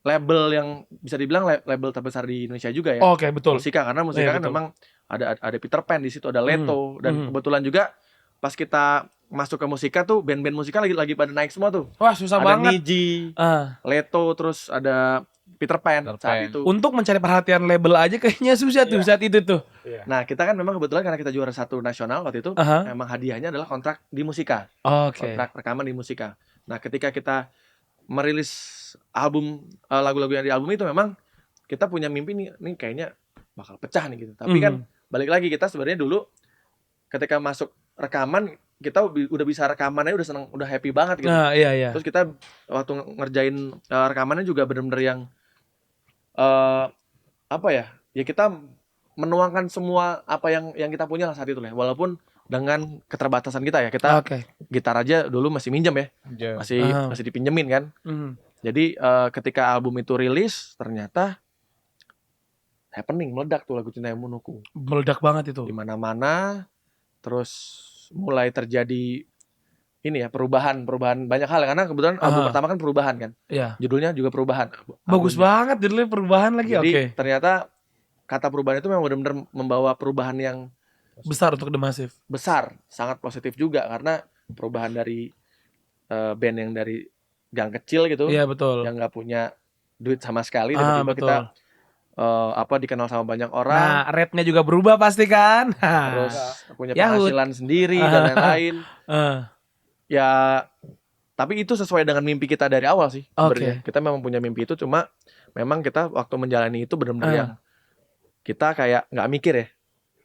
Speaker 1: label yang bisa dibilang label terbesar di Indonesia juga ya.
Speaker 2: Oke, betul.
Speaker 1: Musika karena musika kan memang ada Peter Pan di situ, ada Leto dan kebetulan juga pas kita masuk ke musika tuh band-band musika lagi pada naik semua tuh.
Speaker 2: Wah, susah
Speaker 1: ada
Speaker 2: banget.
Speaker 1: Niji, Leto, terus ada Peter Pan saat itu.
Speaker 2: Untuk mencari perhatian label aja kayaknya susah tuh saat itu tuh.
Speaker 1: Nah, kita kan memang kebetulan karena kita juara 1 nasional waktu itu, memang hadiahnya adalah kontrak di musika. Kontrak rekaman di musika. Nah, ketika kita merilis album lagu-lagu yang di album itu memang kita punya mimpi nih kayaknya bakal pecah nih gitu. Tapi kan balik lagi kita sebenarnya dulu ketika masuk rekaman kita udah bisa rekamannya udah seneng, udah happy banget gitu.
Speaker 2: Nah, iya.
Speaker 1: Terus kita waktu ngerjain rekamannya juga bener-bener yang apa ya? Ya kita menuangkan semua apa yang kita punya lah saat itu lah. Walaupun dengan keterbatasan kita ya. Kita gitar aja dulu masih minjem ya. Masih dipinjemin kan. Jadi ketika album itu rilis ternyata happening, meledak tuh lagu Cinta Yang Menuku.
Speaker 2: Meledak banget itu.
Speaker 1: Di mana-mana, terus mulai terjadi ini ya perubahan banyak hal karena kebetulan album pertama kan perubahan kan.
Speaker 2: Iya.
Speaker 1: Judulnya juga perubahan.
Speaker 2: Bagus banget judulnya perubahan lagi.
Speaker 1: Jadi ternyata kata perubahan itu memang benar-benar membawa perubahan yang
Speaker 2: besar untuk The Massive.
Speaker 1: Besar, sangat positif juga karena perubahan dari band yang dari gang kecil gitu.
Speaker 2: Iya betul.
Speaker 1: Yang nggak punya duit sama sekali tiba-tiba kita dikenal sama banyak orang.
Speaker 2: Nah, rate-nya juga berubah pasti kan.
Speaker 1: Terus punya penghasilan sendiri dan lain-lain. Ya, tapi itu sesuai dengan mimpi kita dari awal sih. Sebenarnya kita memang punya mimpi itu, cuma memang kita waktu menjalani itu benar-benar yang kita kayak nggak mikir ya.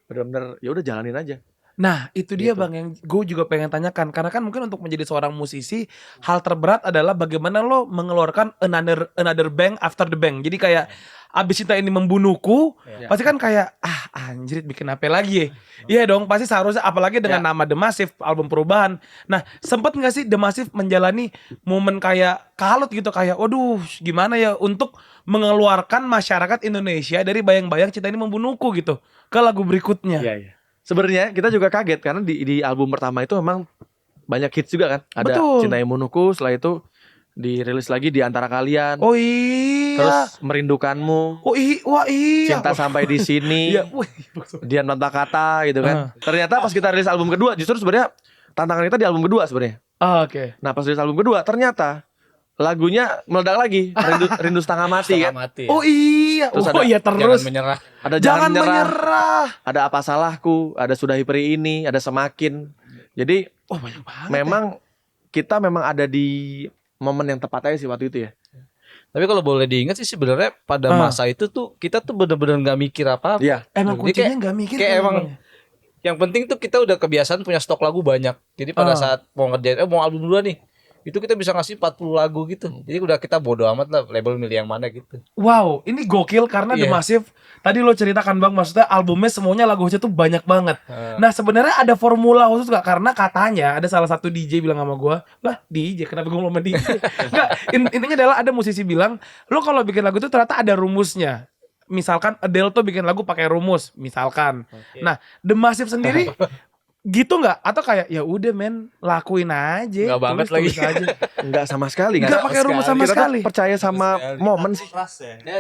Speaker 1: Benar-benar ya udah jalanin aja.
Speaker 2: Nah itu dia Bang yang gue juga pengen tanyakan. Karena kan mungkin untuk menjadi seorang musisi hal terberat adalah bagaimana lo mengeluarkan another bang after the bang. Jadi kayak abis Cinta Ini Membunuhku pasti kan kayak anjir bikin apa lagi ya. Iya dong pasti seharusnya apalagi dengan nama The Massive, album perubahan. Nah sempet gak sih The Massive menjalani momen kayak kalut gitu, kayak waduh gimana ya untuk mengeluarkan masyarakat Indonesia dari bayang-bayang Cinta Ini Membunuhku gitu ke lagu berikutnya.
Speaker 1: Iya. Sebenarnya kita juga kaget karena di album pertama itu memang banyak hits juga kan. Ada Cinta Yang Menuku, setelah itu dirilis lagi Di Antara Kalian.
Speaker 2: Oh iya.
Speaker 1: Terus Merindukanmu.
Speaker 2: Oh iya.
Speaker 1: Cinta Sampai di Sini. Dian Tanpa Kata gitu kan. Ternyata pas kita rilis album kedua justru sebenarnya tantangan kita di album kedua sebenarnya.
Speaker 2: Oke.
Speaker 1: Nah pas rilis album kedua ternyata lagunya meledak lagi. Rindu Setengah Mati kan.
Speaker 2: Oh iya.
Speaker 1: Terus
Speaker 2: terus.
Speaker 3: Jangan Menyerah.
Speaker 1: Ada Jangan Menyerah. Ada Apa Salahku, ada Sudahi Peri Ini, ada Semakin. Jadi
Speaker 2: banyak banget.
Speaker 1: Memang kita memang ada di momen yang tepat aja sih waktu itu ya.
Speaker 3: Tapi kalau boleh diingat sih sebenarnya pada masa itu tuh kita tuh bener-bener nggak mikir apa-apa.
Speaker 1: Iya.
Speaker 2: Emang kuncinya nggak mikir.
Speaker 3: Kayak emang yang penting tuh kita udah kebiasaan punya stok lagu banyak. Jadi pada saat mau ngerjain mau album duluan nih, itu kita bisa ngasih 40 lagu gitu. Jadi udah kita bodo amat lah label milih yang mana gitu.
Speaker 2: Wow, ini gokil karena The Massive tadi lo ceritakan Bang, maksudnya albumnya semuanya lagunya tuh banyak banget. Nah sebenarnya ada formula khusus gak? Karena katanya ada salah satu DJ bilang sama gue, lah DJ kenapa gue ngomong DJ? Enggak, intinya adalah ada musisi bilang, lo kalau bikin lagu itu ternyata ada rumusnya. Misalkan Adele tuh bikin lagu pakai rumus, misalkan. Nah The Massive sendiri gitu nggak? Atau kayak ya udah men lakuin aja.
Speaker 3: Nggak banget lagi.
Speaker 2: Aja.
Speaker 1: Nggak sama sekali.
Speaker 2: Nggak pakai rumus sama
Speaker 1: kita
Speaker 2: sekali.
Speaker 1: Percaya sama momen sih.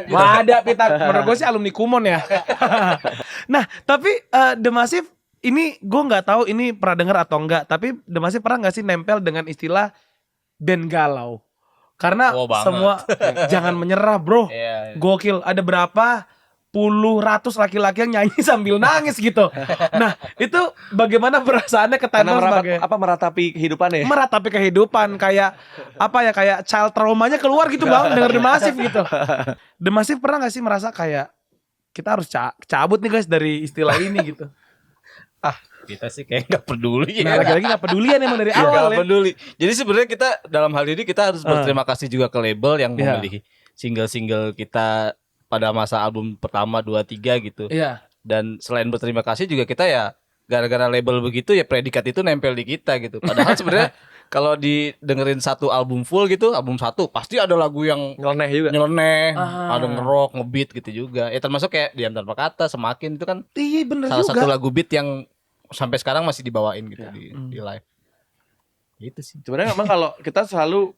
Speaker 2: Wah ada Pita. Menurut gue sih alumni Kumon ya. Nah tapi The Massive ini gue nggak tahu ini pernah dengar atau enggak. Tapi The Massive pernah nggak sih nempel dengan istilah band galau? Karena semua jangan menyerah bro. Gokil. Ada berapa ratus laki-laki yang nyanyi sambil nangis gitu. Nah, itu bagaimana perasaannya ke Tanah sebagai
Speaker 1: meratapi kehidupannya?
Speaker 2: Meratapi kehidupan kayak kayak child traumanya keluar gitu Bang denger The Massive gitu. The Massive pernah gak sih merasa kayak kita harus cabut nih guys dari istilah ini gitu?
Speaker 3: Kita sih kayak nggak peduli ya.
Speaker 2: Nah, lagi-lagi nggak pedulian emang dari awal ya.
Speaker 3: Peduli. Jadi sebenarnya kita dalam hal ini kita harus berterima kasih juga ke label yang memilih single-single kita pada masa album pertama 2, 3 gitu.
Speaker 2: Iya.
Speaker 3: Dan selain berterima kasih juga kita ya gara-gara label begitu ya predikat itu nempel di kita gitu. Padahal sebenarnya kalau didengerin satu album full gitu, album satu pasti ada lagu yang
Speaker 1: nyeleneh juga.
Speaker 3: Ada ngerock, ngebeat gitu juga. Ya termasuk kayak Diam Tanpa Kata, Semakin itu kan salah satu lagu beat yang sampai sekarang masih dibawain gitu di live. Gitu sih.
Speaker 1: Sebenarnya memang kalau kita selalu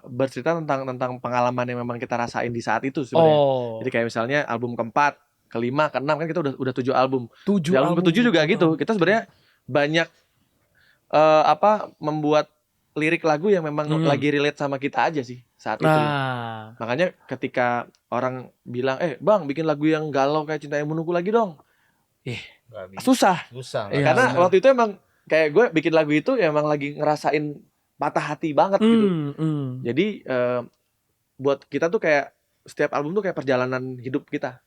Speaker 1: bercerita tentang pengalaman yang memang kita rasain di saat itu sebenarnya. Jadi kayak misalnya album keempat, kelima, keenam kan kita udah 7 album. Di album ke-7 juga gitu. Kita sebenarnya banyak membuat lirik lagu yang memang lagi relate sama kita aja sih saat itu. Makanya ketika orang bilang, "Bang, bikin lagu yang galau kayak Cinta Yang Menunggu lagi dong." Susah. Karena waktu itu emang kayak gue bikin lagu itu ya emang lagi ngerasain patah hati banget gitu. Jadi buat kita tuh kayak setiap album tuh kayak perjalanan hidup kita.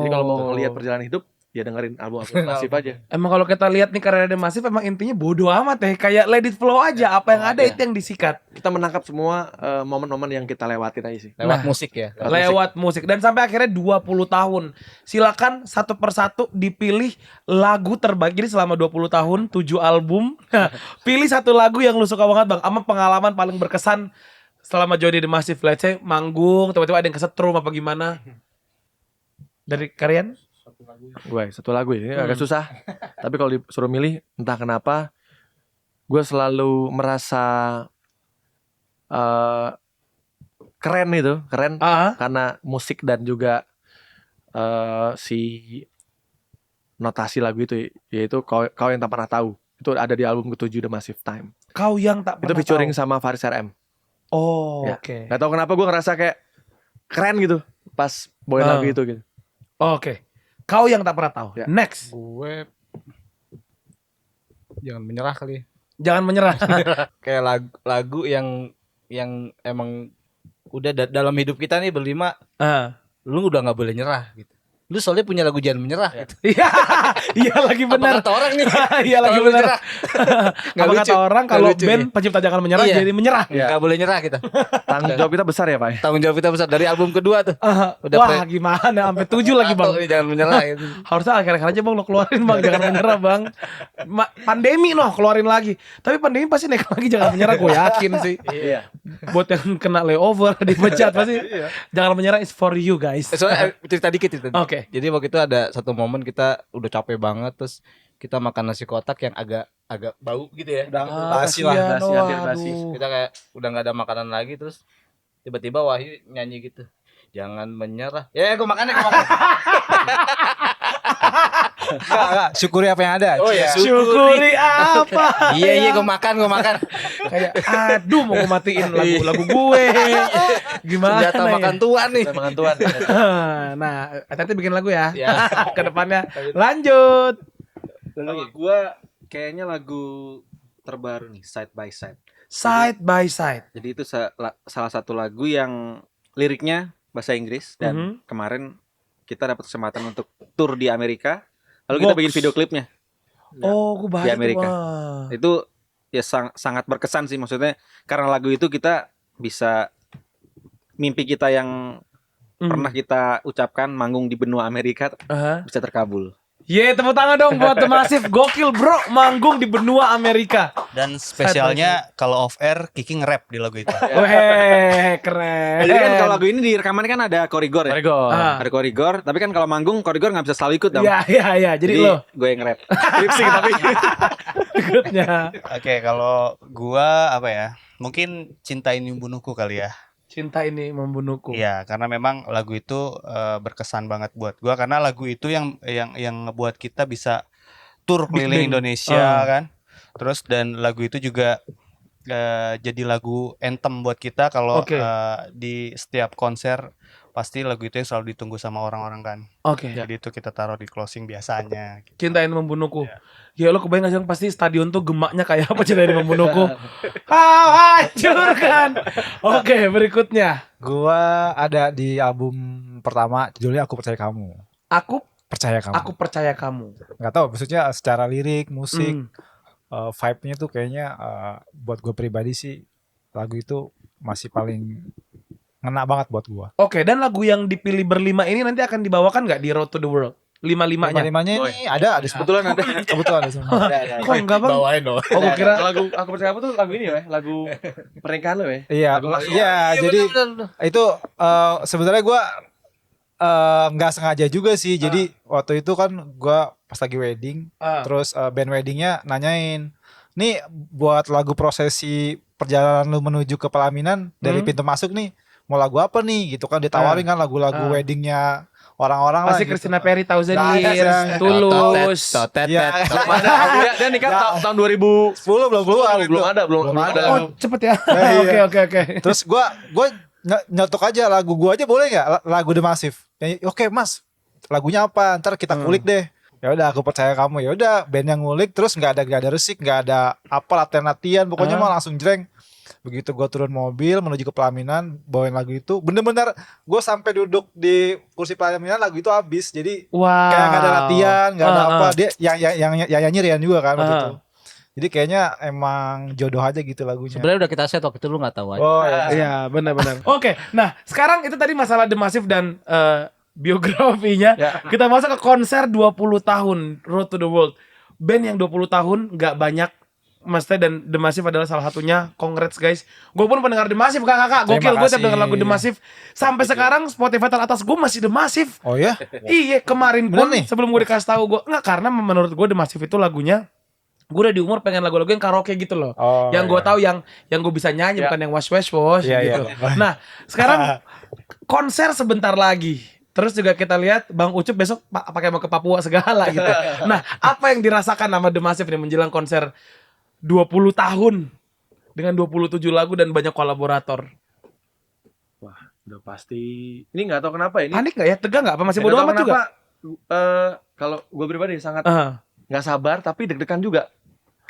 Speaker 1: Jadi kalau mau ngelihat perjalanan hidup, ya dengerin album Massive aja.
Speaker 2: Emang kalau kita lihat nih karya The Massive emang intinya bodo amat ya, kayak let it flow aja, apa yang ada itu yang disikat.
Speaker 1: Kita menangkap semua momen-momen yang kita lewatin aja sih.
Speaker 3: Lewat musik ya.
Speaker 2: Lewat musik. Dan sampai akhirnya 20 tahun. Silakan satu persatu dipilih lagu terbaik. Jadi selama 20 tahun 7 album. Pilih satu lagu yang lu suka banget Bang, sama pengalaman paling berkesan selama join di The Massive. Let's say manggung, tiba-tiba ada yang kesetrum apa gimana. Dari kalian?
Speaker 1: Gue satu lagu ya, agak susah. Tapi kalau disuruh milih, entah kenapa gue selalu merasa keren itu, keren karena musik dan juga si notasi lagu itu, yaitu kau yang tak pernah tahu. Itu ada di album ke-7 The Massive Time.
Speaker 2: Kau yang tak pernah
Speaker 1: Itu featuring
Speaker 2: tahu.
Speaker 1: sama Faris RM.
Speaker 2: Oh,
Speaker 1: Ya.
Speaker 2: oke.
Speaker 1: Gak tau kenapa gue ngerasa kayak keren gitu pas bawain lagu itu gitu.
Speaker 2: Oke. Kau yang tak pernah tahu.
Speaker 1: Ya.
Speaker 2: Next.
Speaker 3: Gue jangan menyerah kali.
Speaker 2: Jangan menyerah.
Speaker 3: Kayak lagu yang emang udah dalam hidup kita nih berlima, lu udah nggak boleh nyerah gitu. Lu soalnya punya lagu jangan menyerah gitu.
Speaker 2: Iya. Iya lagi benar.
Speaker 3: Apa kata orang nih?
Speaker 2: Iya lagi
Speaker 3: Kalau lu
Speaker 2: benar.
Speaker 3: nyerah.
Speaker 2: Apa
Speaker 3: lucu.
Speaker 2: kata orang
Speaker 3: Nggak
Speaker 2: kalau
Speaker 3: lucu,
Speaker 2: band
Speaker 3: ya.
Speaker 2: pencipta jangan menyerah
Speaker 3: Iya.
Speaker 2: jadi menyerah.
Speaker 3: Nggak boleh nyerah kita.
Speaker 1: Tanggung jawab kita besar ya Pak.
Speaker 3: Tanggung jawab kita besar dari album kedua tuh. Udah
Speaker 2: Wah gimana sampai 7 lagi Bang.
Speaker 3: Nih, jangan menyerah gitu.
Speaker 2: Harusnya akhir-akhir aja Bang lo keluarin Bang, jangan menyerah Bang. Pandemi keluarin lagi. Tapi pandemi pasti naik lagi, jangan menyerah gue yakin sih.
Speaker 1: Iya.
Speaker 2: Buat yang kena layover dipecat pasti. Jangan menyerah is for you guys.
Speaker 3: Soalnya cerita dikit.
Speaker 2: Oke.
Speaker 3: Jadi waktu itu ada satu momen kita udah capek banget, terus kita makan nasi kotak yang agak bau gitu ya.
Speaker 5: Udah
Speaker 2: Basi
Speaker 5: lah.
Speaker 1: basi, hampir basi.
Speaker 3: Kita kayak udah nggak ada makanan lagi, terus tiba-tiba Wahyu nyanyi gitu. Jangan menyerah. Ya, gue makan.
Speaker 5: Enggak, syukuri apa yang ada.
Speaker 3: Oh ya,
Speaker 2: Syukuri apa?
Speaker 3: Iya, gue makan.
Speaker 2: Kayak aduh mau gue matiin lagu gue. Gimana
Speaker 3: Senjata
Speaker 2: nih?
Speaker 3: makan tuan nih.
Speaker 1: Makan tuan.
Speaker 2: Nah, hati-hati bikin lagu ya.
Speaker 3: Ya.
Speaker 2: Ke depannya. Lanjut.
Speaker 5: Kalau gua kayaknya lagu terbaru nih, Side by Side.
Speaker 2: Side by side.
Speaker 5: Jadi itu salah satu lagu yang liriknya bahasa Inggris dan kemarin kita dapat kesempatan untuk tur di Amerika. Lalu kita
Speaker 2: Goks.
Speaker 5: bikin video klipnya
Speaker 2: Oh, gue bahas
Speaker 5: di Amerika.
Speaker 2: Wah.
Speaker 5: Itu ya sangat berkesan sih, maksudnya karena lagu itu kita bisa mimpi kita yang pernah kita ucapkan manggung di benua Amerika bisa terkabul.
Speaker 2: Ye, tepuk tangan dong buat The Massive. Gokil bro, manggung di benua Amerika.
Speaker 6: Dan spesialnya kalau off air Kiki nge-rap di lagu itu.
Speaker 2: Weh, keren.
Speaker 5: Jadi kan kalau lagu ini di rekaman kan ada korigor ya.
Speaker 2: Ah.
Speaker 5: Ada korigor, tapi kan kalau manggung korigor nggak bisa selalu ikut dong.
Speaker 2: Iya. Jadi lo
Speaker 5: gue yang rap. Lip-sync tapi.
Speaker 2: ikutnya.
Speaker 6: Oke, kalau gua apa ya? Mungkin Cinta Ini Membunuhku kali ya.
Speaker 2: Cinta ini membunuhku.
Speaker 6: Iya, karena memang lagu itu berkesan banget buat gua karena lagu itu yang ngebuat kita bisa tur keliling Indonesia kan. Terus dan lagu itu juga jadi lagu anthem buat kita kalau di setiap konser pasti lagu itu yang selalu ditunggu sama orang-orang kan.
Speaker 2: Oke.
Speaker 6: Jadi itu kita taruh di closing biasanya.
Speaker 2: Cinta ini membunuhku. Ya lo kebayang gak sih pasti stadion tuh gemaknya kayak apa Cinta ini membunuhku. Hancur kan. Oke, berikutnya.
Speaker 7: Gua ada di album pertama judulnya Aku Percaya Kamu.
Speaker 2: Aku
Speaker 7: Percaya Kamu.
Speaker 2: percaya kamu.
Speaker 7: Nggak tahu maksudnya secara lirik, musik, vibe-nya tuh kayaknya buat gue pribadi sih lagu itu masih paling ngena banget buat gua.
Speaker 2: Oke, dan lagu yang dipilih berlima ini nanti akan dibawakan nggak di Road to the World? Lima-limanya.
Speaker 7: Lima-limanya ini ada
Speaker 1: Kebetulan ada.
Speaker 7: kebetulan ada semua.
Speaker 2: Kok enggak bang?
Speaker 3: Bawain dong.
Speaker 2: Oh, gue kira
Speaker 1: Lagu Aku Percaya Apa tuh lagu ini ya, lagu pernikahan lo ya.
Speaker 7: Iya, iya, jadi itu sebenarnya gua nggak sengaja juga sih. Jadi waktu itu kan gua pas lagi wedding, terus band weddingnya nanyain, nih buat lagu prosesi perjalanan lu menuju ke pelaminan dari pintu masuk nih, mau lagu apa nih gitu kan, ditawarin kan lagu-lagu weddingnya orang-orang lah
Speaker 2: pasti
Speaker 7: gitu.
Speaker 2: Christina Perry, Thousand
Speaker 7: Nah,
Speaker 2: Years,
Speaker 7: iya.
Speaker 2: Tulus.
Speaker 7: Iya.
Speaker 1: Dia nikah tahun 2010
Speaker 7: belum keluar itu.
Speaker 1: belum ada.
Speaker 2: Oh, cepet ya.
Speaker 7: Iya.
Speaker 2: Oke.
Speaker 7: Terus gua nyotok aja lagu gua aja boleh nggak lagu The Massive? Oke Mas, lagunya apa? Ntar kita kulik deh. Ya udah Aku Percaya Kamu. Ya udah band yang ngulik, terus nggak ada resik, nggak ada apa latihan, pokoknya mah langsung jreng. Begitu gue turun mobil menuju ke pelaminan, bawain lagu itu, bener-bener gue sampai duduk di kursi pelaminan lagu itu habis. Jadi kayak nggak ada latihan, nggak ada apa. Dia yang nyanyi Rian juga kan waktu itu. Jadi kayaknya emang jodoh aja gitu lagunya.
Speaker 3: Sebenarnya udah kita set waktu itu lu nggak tahu aja.
Speaker 7: Oh
Speaker 2: iya benar-benar. Oke, nah sekarang itu tadi masalah The Massive dan biografinya. Kita masuk ke konser 20 tahun Road to the World. Band yang 20 tahun nggak banyak, maksudnya, dan The Massive adalah salah satunya. Congrats guys. Gue pun pendengar The Massive kakak. Gokil, gue tiap denger lagu The Massive. Sampai sekarang Spotify teratas gue masih The Massive.
Speaker 7: Oh ya?
Speaker 2: Iya, kemarin pun sebelum gue dikasih tahu gue nggak, karena menurut gue The Massive itu lagunya, gue udah di umur pengen lagu-lagu yang karaoke gitu loh. Yang gue tahu yang gue bisa nyanyi, bukan yang wash gitu. Nah, sekarang konser sebentar lagi. Terus juga kita lihat Bang Ucup besok pakai mau ke Papua segala gitu. Nah, apa yang dirasakan sama The Massive ini menjelang konser 20 tahun dengan 27 lagu dan banyak kolaborator?
Speaker 1: Wah, udah pasti. Ini nggak tahu kenapa ini.
Speaker 2: Panik nggak ya? Tegang nggak? Apa masih bodo amat juga?
Speaker 1: Kalau gue pribadi sangat nggak sabar, tapi deg-degan juga.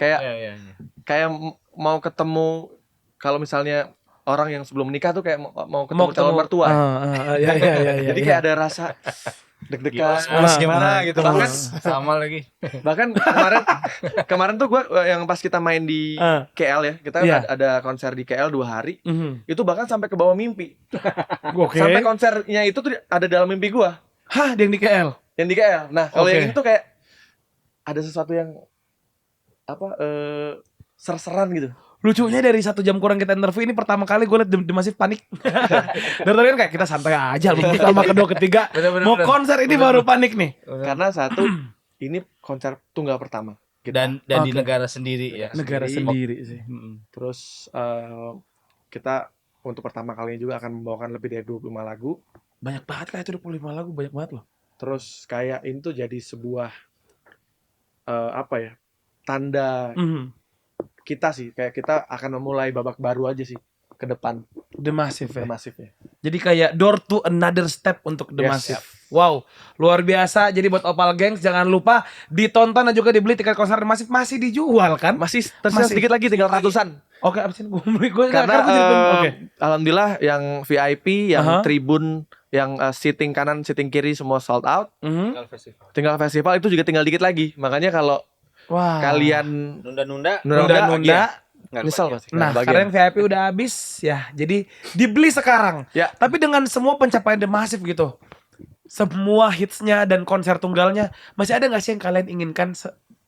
Speaker 1: Kayak mau ketemu, kalau misalnya orang yang sebelum menikah tuh kayak mau ketemu calon mertua. Jadi kayak ada rasa deg-degan.
Speaker 7: Gimana gitu.
Speaker 1: Bahkan
Speaker 3: sama lagi.
Speaker 1: Bahkan kemarin tuh gue yang pas kita main di KL ya, kita ada konser di KL 2 hari. Itu bahkan sampai ke bawah mimpi. Sampai konsernya itu tuh ada dalam mimpi gue.
Speaker 2: Hah, yang di KL?
Speaker 1: Yang di KL. Nah, kalau yang ini tuh kayak ada sesuatu yang ser-seran gitu.
Speaker 2: Lucunya dari 1 jam kurang kita interview ini pertama kali gue liat The Massive panik. Dari tadi kan kayak kita santai aja, belum pertama, kedua, ketiga mau konser ini baru panik nih.
Speaker 1: Karena satu ini konser tunggal pertama
Speaker 3: kita. Dan di negara sendiri ya.
Speaker 2: Negara sendiri sih.
Speaker 1: Terus kita untuk pertama kalinya juga akan membawakan lebih dari 25 lagu.
Speaker 2: Banyak banget lah itu 25 lagu, banyak banget loh.
Speaker 1: Terus kayak ini tuh jadi sebuah tanda kita sih, kayak kita akan memulai babak baru aja sih ke depan.
Speaker 2: The Massive ya.
Speaker 1: The Massive ya.
Speaker 2: Jadi kayak door to another step untuk The Massive. Wow, luar biasa. Jadi buat Opal Gengs jangan lupa ditonton dan juga dibeli tiket konser The Massive, masih dijual kan?
Speaker 1: Masih tersisa sedikit lagi, tinggal ratusan.
Speaker 2: Oke, abis ini gue beli.
Speaker 1: Karena alhamdulillah yang VIP, yang tribun, yang seating kanan, seating kiri semua sold out. Tinggal festival itu juga tinggal dikit lagi. Makanya kalau kalian
Speaker 3: nunda-nunda
Speaker 1: nyesel pasti.
Speaker 2: Nah, karena yang VIP udah habis ya, jadi dibeli sekarang. Tapi dengan semua pencapaian The Massive gitu, semua hitsnya dan konser tunggalnya, masih ada nggak sih yang kalian inginkan?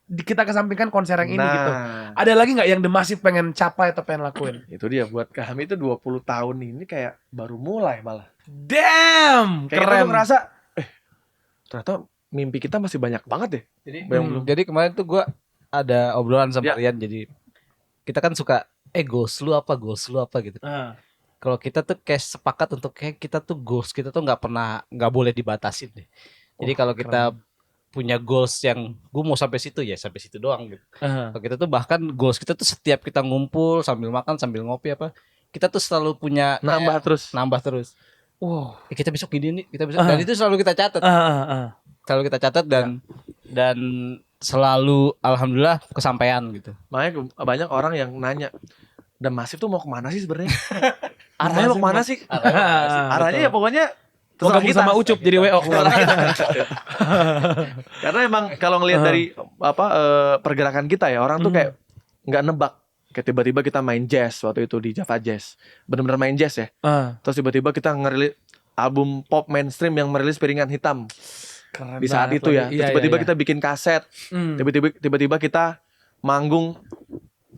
Speaker 2: Kita kesampingkan konser yang ini gitu. Ada lagi nggak yang The Massive pengen capai atau pengen lakuin?
Speaker 1: Itu dia, buat kami itu 20 tahun ini kayak baru mulai malah.
Speaker 2: Damn,
Speaker 1: kayak
Speaker 2: keren.
Speaker 1: Kita tuh ngerasa ternyata mimpi kita masih banyak banget ya.
Speaker 3: Jadi kemarin tuh gue ada obrolan sama Rian. Jadi kita kan suka goals lu apa gitu. Kalau kita tuh kayak sepakat untuk kayak kita tuh goals kita tuh nggak boleh dibatasin deh. Jadi kalau kita punya goals yang gue mau sampai situ ya sampai situ doang gitu. Kalau kita tuh bahkan goals kita tuh setiap kita ngumpul sambil makan sambil ngopi kita tuh selalu punya nambah terus. Wow, kita besok gini nih, kita besok dan itu selalu kita catat. Selalu kita catat dan selalu alhamdulillah kesampaian gitu.
Speaker 1: Makanya banyak orang yang nanya, The Massive tuh mau kemana sih sebenarnya? Arahnya mau kemana sih? Arahnya ya pokoknya
Speaker 2: terserah kita sama Ucup jadi WO.
Speaker 1: Karena emang kalau ngelihat dari pergerakan kita ya, orang tuh kayak nggak nebak. Kayak tiba-tiba kita main jazz waktu itu di Java Jazz, benar-benar main jazz ya. Terus tiba-tiba kita ngerilis album pop mainstream yang merilis Piringan Hitam. Keren di saat itu ya. Tiba-tiba kita bikin kaset. Tiba-tiba kita manggung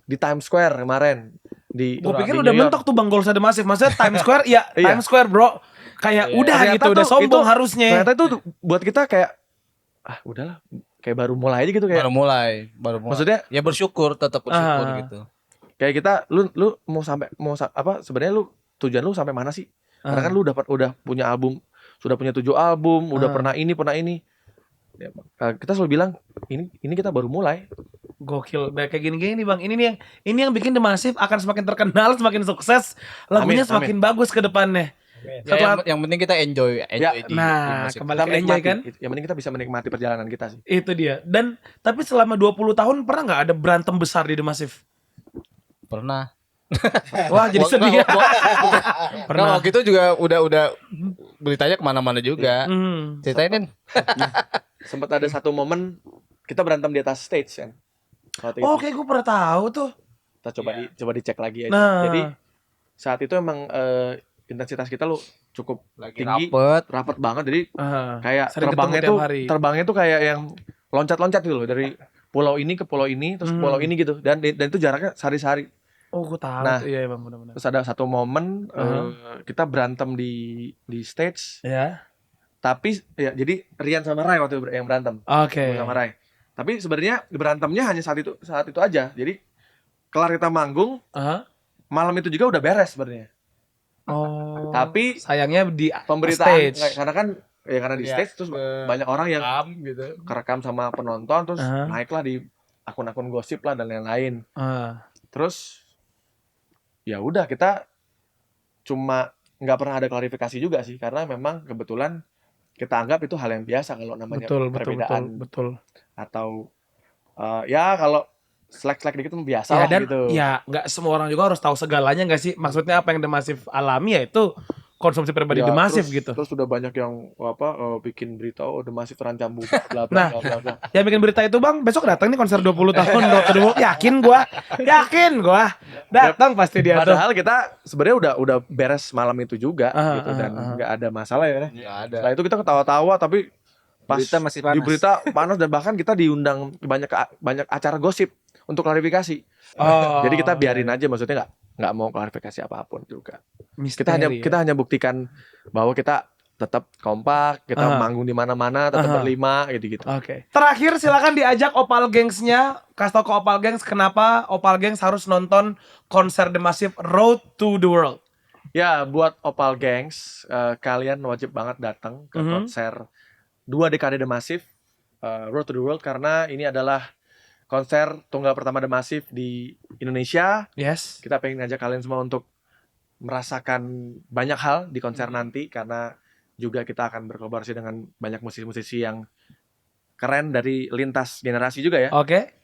Speaker 1: di Times Square kemarin. Gue
Speaker 2: pikir udah mentok tuh Bang Golsa The Massive. Maksudnya Times Square ya Times Square bro. Kayak udah ternyata gitu, udah sombong harusnya.
Speaker 1: Ternyata itu buat kita kayak udahlah, kayak baru mulai aja gitu kayak.
Speaker 3: Baru mulai.
Speaker 1: Maksudnya
Speaker 3: ya bersyukur, tetap bersyukur gitu.
Speaker 1: Kayak kita lu mau sebenarnya lu tujuan lu sampai mana sih? Karena kan lu udah punya album, sudah punya 7 album, udah pernah ini. Ya, kita selalu bilang ini kita baru mulai.
Speaker 2: Gokil, kayak gini-gini nih Bang. Ini yang bikin The Massive akan semakin terkenal, semakin sukses, lagunya semakin bagus ke depannya.
Speaker 3: Yang penting kita enjoy
Speaker 2: kembali ke enjoy kan.
Speaker 1: Yang penting kita bisa menikmati perjalanan kita sih.
Speaker 2: Itu dia. Tapi selama 20 tahun pernah nggak ada berantem besar di The Massive?
Speaker 3: Pernah.
Speaker 2: Wah, jadi sedih ya.
Speaker 3: Pernah waktu itu juga udah beritanya kemana-mana juga. Ceritain.
Speaker 1: Sempat ada satu momen kita berantem di atas stage kan. Waktu itu.
Speaker 2: Oke, gue pernah tahu tuh.
Speaker 1: Kita coba dicek lagi aja.
Speaker 2: Nah.
Speaker 1: Jadi saat itu emang intensitas kita lu cukup
Speaker 3: Lagi
Speaker 1: tinggi,
Speaker 3: rapet
Speaker 1: banget. Jadi kayak
Speaker 2: sering ketemu tiap hari.
Speaker 1: terbangnya tuh kayak yang loncat-loncat gitu loh dari pulau ini ke pulau ini terus pulau ini gitu. Dan itu jaraknya sehari-hari.
Speaker 2: Oh, gue tahu.
Speaker 1: Nah,
Speaker 2: Iya, Bang, benar-benar.
Speaker 1: Terus ada satu momen kita berantem di stage.
Speaker 2: Ya.
Speaker 1: Tapi ya jadi Rian sama Rai waktu itu yang berantem.
Speaker 2: Oke.
Speaker 1: Sama Rai. Tapi sebenarnya berantemnya hanya saat itu aja. Jadi kelar kita manggung, malam itu juga udah beres sebenarnya.
Speaker 2: Oh.
Speaker 1: Tapi
Speaker 2: sayangnya di
Speaker 1: pemberitaan
Speaker 2: stage.
Speaker 1: karena di stage terus banyak orang yang
Speaker 3: gitu.
Speaker 1: kerekam sama penonton terus naiklah di akun-akun gosip lah dan lain-lain. Terus ya udah kita cuma nggak pernah ada klarifikasi juga sih karena memang kebetulan kita anggap itu hal yang biasa kalau namanya perbedaan
Speaker 2: betul.
Speaker 1: Atau ya kalau slack dikit itu biasa lah
Speaker 2: dan,
Speaker 1: gitu.
Speaker 2: Ya nggak semua orang juga harus tahu segalanya nggak sih? Maksudnya apa yang The Massive alami ya itu konsumsi pribadi The Massive gitu.
Speaker 1: Terus udah banyak yang bikin berita The Massive terancam bubar bla bla bla.
Speaker 2: Yang bikin berita itu Bang, besok datang nih konser 20 tahun Yakin gua. Datang pasti dia tuh.
Speaker 1: Padahal kita sebenarnya udah beres malam itu juga gitu dan nggak ada masalah ya.
Speaker 3: Nggak ada.
Speaker 1: Setelah itu kita ketawa-tawa tapi pas
Speaker 5: Berita masih panas.
Speaker 1: di berita panas dan bahkan kita diundang banyak acara gosip untuk klarifikasi. Jadi kita biarin aja, maksudnya nggak mau klarifikasi apapun juga.
Speaker 2: Misteri,
Speaker 1: Kita hanya buktikan bahwa kita tetap kompak, kita manggung di mana-mana, tetap berlima gitu-gitu.
Speaker 2: Oke. Terakhir silakan diajak Opal Gangsnya, kasih tau ke Opal Gangs kenapa Opal Gangs harus nonton konser The Massive Road to the World.
Speaker 1: Ya, buat Opal Gangs, kalian wajib banget datang ke konser 2 dekade The Massive Road to the World karena ini adalah konser tunggal pertama The Massive di Indonesia.
Speaker 2: Yes.
Speaker 1: Kita pengen ngajak kalian semua untuk merasakan banyak hal di konser nanti karena juga kita akan berkolaborasi dengan banyak musisi-musisi yang keren dari lintas generasi juga ya.
Speaker 2: Oke.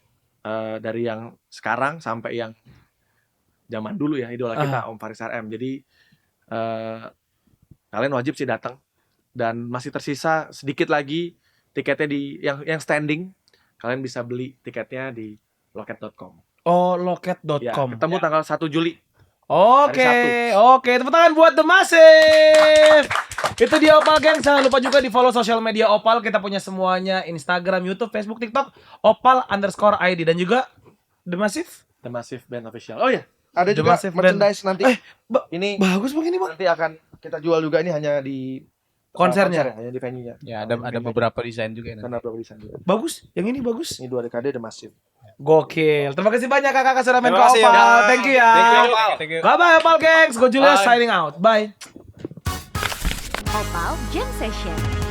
Speaker 1: Dari yang sekarang sampai yang zaman dulu ya, idola kita Om Faris RM. Jadi kalian wajib sih datang dan masih tersisa sedikit lagi tiketnya di yang standing. Kalian bisa beli tiketnya di loket.com.
Speaker 2: Oh, loket.com.
Speaker 1: Ya, ketemu tanggal 1 Juli.
Speaker 2: Oke, tepuk tangan buat The Massive. Itu dia Opal Gang. Jangan lupa juga di follow sosial media Opal. Kita punya semuanya, Instagram, YouTube, Facebook, TikTok, Opal_ID dan juga The Massive.
Speaker 1: The Massive Band Official. Oh ya, ada
Speaker 2: The
Speaker 1: juga
Speaker 2: Massive
Speaker 1: merchandise nanti. Ini
Speaker 2: bagus Bang ini Bang.
Speaker 1: nanti akan kita jual juga, ini hanya di
Speaker 2: konsernya,
Speaker 1: hanya di venue-nya.
Speaker 3: Ya, ada beberapa desain juga.
Speaker 1: Karena desain juga.
Speaker 2: Bagus, yang ini bagus.
Speaker 1: Ini 2 dekade The Massive.
Speaker 2: Gokil. Terima kasih banyak kakak sudah main ke
Speaker 7: Terima kasih,
Speaker 2: Opal.
Speaker 7: ya.
Speaker 2: Thank you ya.
Speaker 3: Thank you.
Speaker 2: Bye bye Opal Gangs. Go Julius signing out. Bye.
Speaker 8: Opal Jam Session.